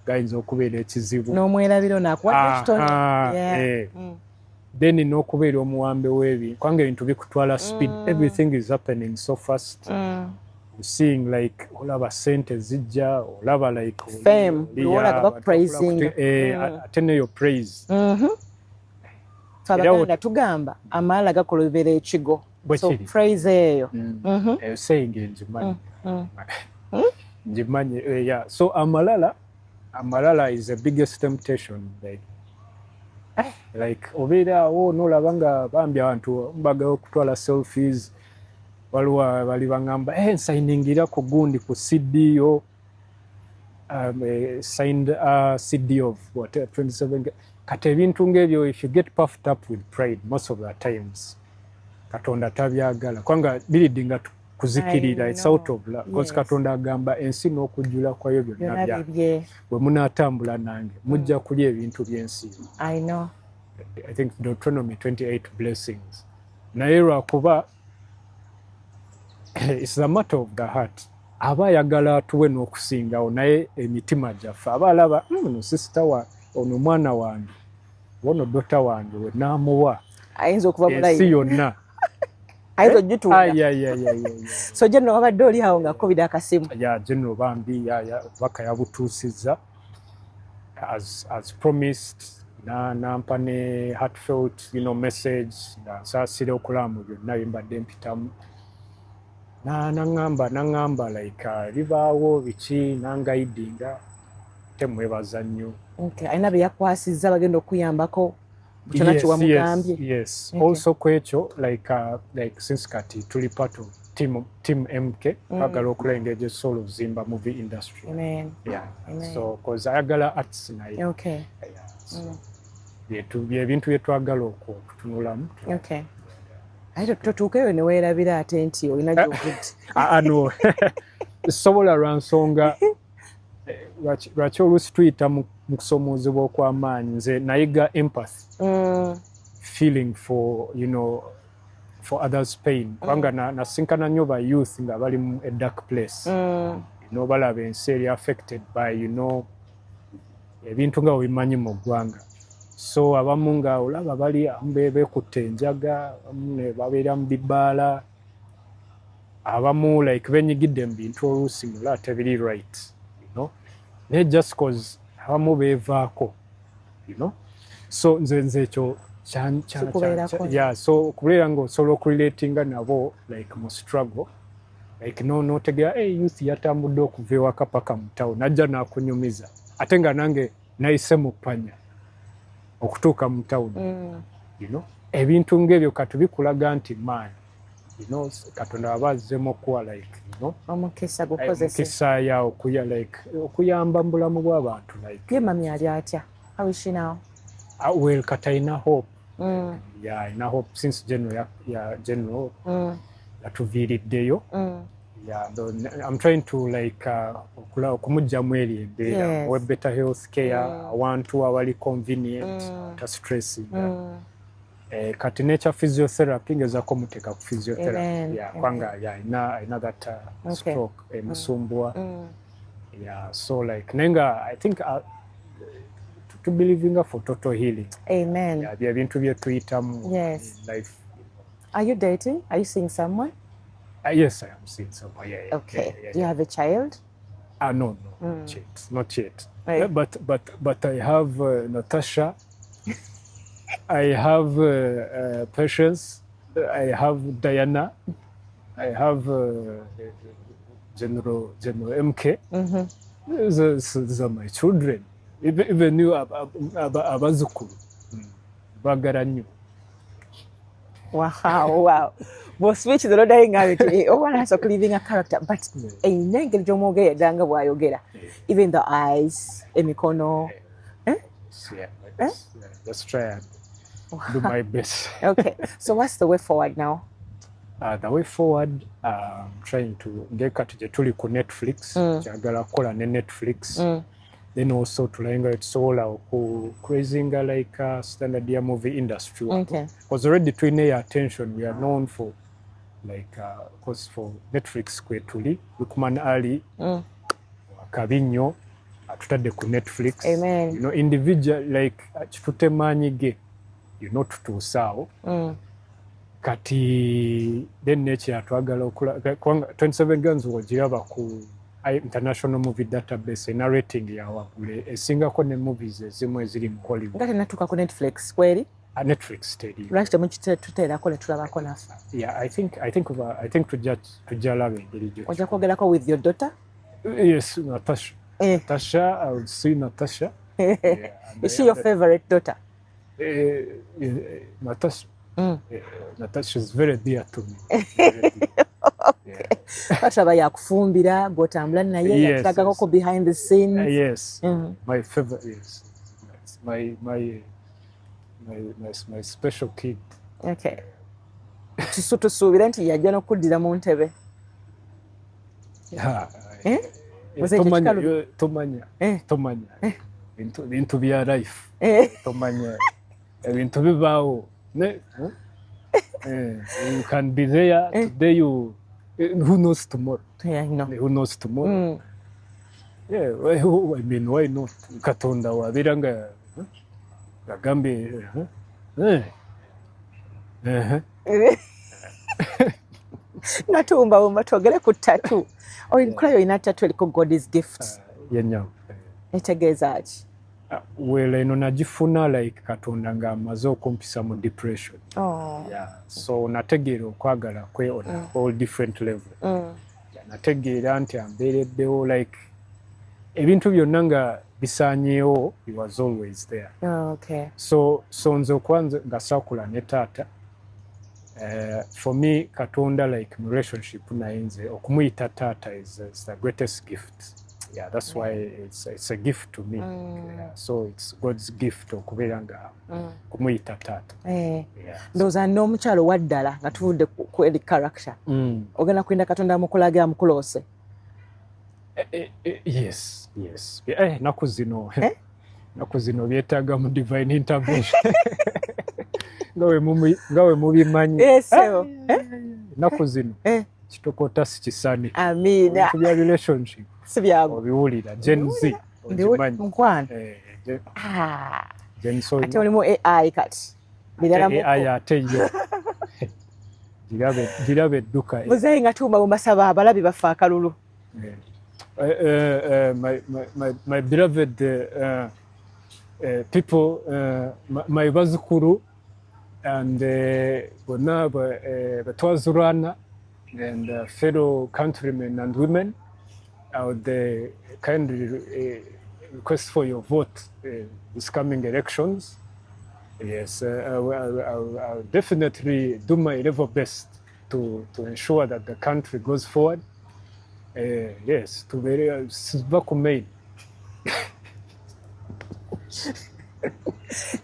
gayinza okubeera ekizibu n'omwerabiro naakuwadde ekitone. Then n'okubeera omuwambe w'ebintu kubanga ebintu bikutwala speed. Everything is happening so fast. You're seeing like olaba sente zijja olaba like fame olaga praising ate neyo praise. Abaganda tugamba amala gakolobera ekigo. So praise eyo saying njimanyi. Yeah, so amalala is the biggest temptation. Like obeera awo n'olaba nga bambi abantu mbagawo okutwala selfies, waliwo bali bangamba nsayiningira ku gundi ku CD yo signed CD of what 27. Kati ebintu ng'ebyo, if you get puffed up with pride most of the times Katonda tabyagala kubanga biridinga kuzikirira. It's out of love because Katonda agamba ensi n'okujjula kwayo byonna bye munaatambula nange mujja kulya ebintu by'ensi. I know. I think Deuteronomy 28 blessings. Naye lwakuba it's a matter of the heart. Aba ayagala tuwe n'okusingawo naye emitima gyaffe aba alaba ono sister wa ono mwana wange ono dota wange we naamuwa ayinza okuva mulayi ensi yonna. So General wabadde oli awo nga COVID akasimu. General bambi baka yabutuusizza as promised. Nampa ne heartfelt, you know, message nsaasira okulaamu byonna byembadde mpitamu. Nangamba like bibaawo biki nangaidinga temwebaza nnyo. Okay, alina bye yakwasizza bagenda okuyambako. Yes. Okay. Also kwekyo like since kati tuli part of team MK agala okulengera solo zimba movie industry. Amen. Yeah. Amen. So cause ayagala arts naye. Okay. Yeah. So ebintu byetwagala okutunulamu. Okay. Ayo totuukeyo ne weerabira ate nti olina gy'ovudde. No. Sobola lwa nsonga lwaki oluusi tuyita mu kusomoozebwa okw'amaanyi nze nayiga empathy. Feeling for, you know, for others pain. Kubanga nasinkana nnyo ba youth nga bali mu a dark place. You know, balaba ensi eri affected by, you know, ebintu nga webimanyi mu ggwanga. So abamu nga olaba bali beekutte enjaga, abamu babeera mu bibaala, abamu like benyigidde mu bintu oluusi mula tebiri right, you know. Naye just cause abamu beevaako, you know. So nze ekyo so kubeera ng'osobola okurelatinga nabo like mu struggle, like notegera youth yatambudde okuva ewaka paka mu town najja n'akunyumiza ate nga nange nayise mu ppanya okutuuka mu town. You know, ebintu ng'ebyo katubikulaga nti maanyi, you know, Katonda aba azzemu okuwa like, you know, omukisa gukozese omukisa ya okuyamba mu bulamu bw'abantu like. Ye mami ali atya? How is she now? Well, kata ina hope. Yeah, ina hope since General yatuviiriddeyo. Yeah, I'm trying to like kumujjamu eri embeera we better health care awantu awali convenient ta stressing. Kati nature physiotherapy ngezako muteeka ku physiotherapy. Yeah, kwanga ina that stroke emusumbwa. Yeah, so like nenga I think to believing for total healing. Amen. Yeah, bya bintu bye tuyitamu in life. Are you dating? Are you seeing someone? Yes, I am seeing someone. Yeah. Okay. Do you have a child? No, not yet. Right. But I have Natasha. I have Patience. I have Diana. I have General MK. These are my children. Even you, abazukulu, bagara nnyo. Wow. Well, switch the other thing out. One has a living a character, but a negative jomoge danga wayogera. Even the eyes, emikono. Yeah, let's try and do my best. Okay, so what's the way forward now? The way forward, I'm trying to get to tuli ku Netflix. Jagala kola ne Netflix. Then also tulenga etsobola okukrezinga like standard ya movie industry. Okay. Because already twine attention, we are known for like cause for Netflix kwetuli Lukman Ali Kabinyo atutadde ku Netflix. Amen. You know, individual like tutemanyige tutuusaawo kati then nature twagala okula 27 Guns wogiraba ku International Movie Database na rating ya wabule esingako ne movies ezimu eziri mu Hollywood. Ngate natuka ku Netflix kweli? Netflix steady. Lwaki temututeerako ne tulabako naffe? Yeah, I think tujalabe engeri gyo. Ojja kwogerako with your daughter? Yes, Natasha. Natasha, I would say Natasha. Is she your favorite daughter? Natasha. Natasha is very dear to me. Bataba yakufumbira bw'otambula naye yatulagako behind the scenes. Yes. My favorite is my special kid. Okay. Tusuubira nti yajja n'okuddira mu ntebe. Tomanya bintu bya life. Tomanya ebintu bibaawo. You can be there today. Who knows tomorrow? Yeah, I know. Who knows tomorrow? Yeah, I mean, why not? Katonda wabiranga Gagambi. Natumba twogere ku tattoo. Olinkola yoyina tattoo eriko God's gift. Yenyawo. Etegeeza ki? Well, eno nagifuna like Katonda ng'amaze okumpisa mu depression. Yeah. So nategeera okwagala kwe on a whole different level. Nategeera nti ambeereddewo like ebintu byonna nga bisaanyeewo, he was always there. Okay. So nze okwanze nga saakula ne taata. For me, Katonda like my relationship naye nze okumuyita taata is the greatest gift. Yeah, that's why it's a gift to me. Yeah, so it's God's gift okubeera nga kumuyita taata. Ndowooza n'omukyalo waddala nga tuvudde ku eri character. Ogenda kulinda Katonda amukulaga amukuloose. Yes. Naku zino byetaaga mu divine intervention. Nga we mubimanyi. Naku zino kitokota si kisaani. Amiina. Bya relationship. Sibyago. Obiwulira Gen Z. Mukwana. Ate olimu AI kati. AI ate yo. Girabe edduka. Muzeeyi nga tuuma bumasaba abalabi bafe akalulu. My beloved people, my bazukuru and bonna batwazurana and fellow countrymen and women, I would kindly request for your vote this coming elections. Yes, I'll definitely do my level best to ensure that the country goes forward. Yes, to very Silva Kumein.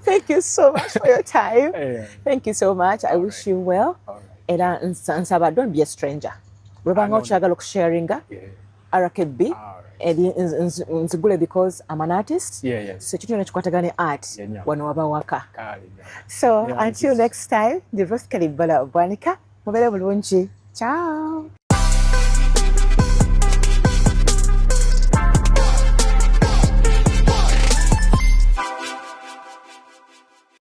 Thank you so much for your time. Yeah. Thank you so much. I wish you well. All right. Era nsaba, don't be a stranger. Lwebanga okyagala okusharinga RKB eri nzigule because I'm an artist. So kityo nekikwatagane art wano wabawaka. So until next time, the Roskali Bala Bwanika, mubere bulungi. Ciao.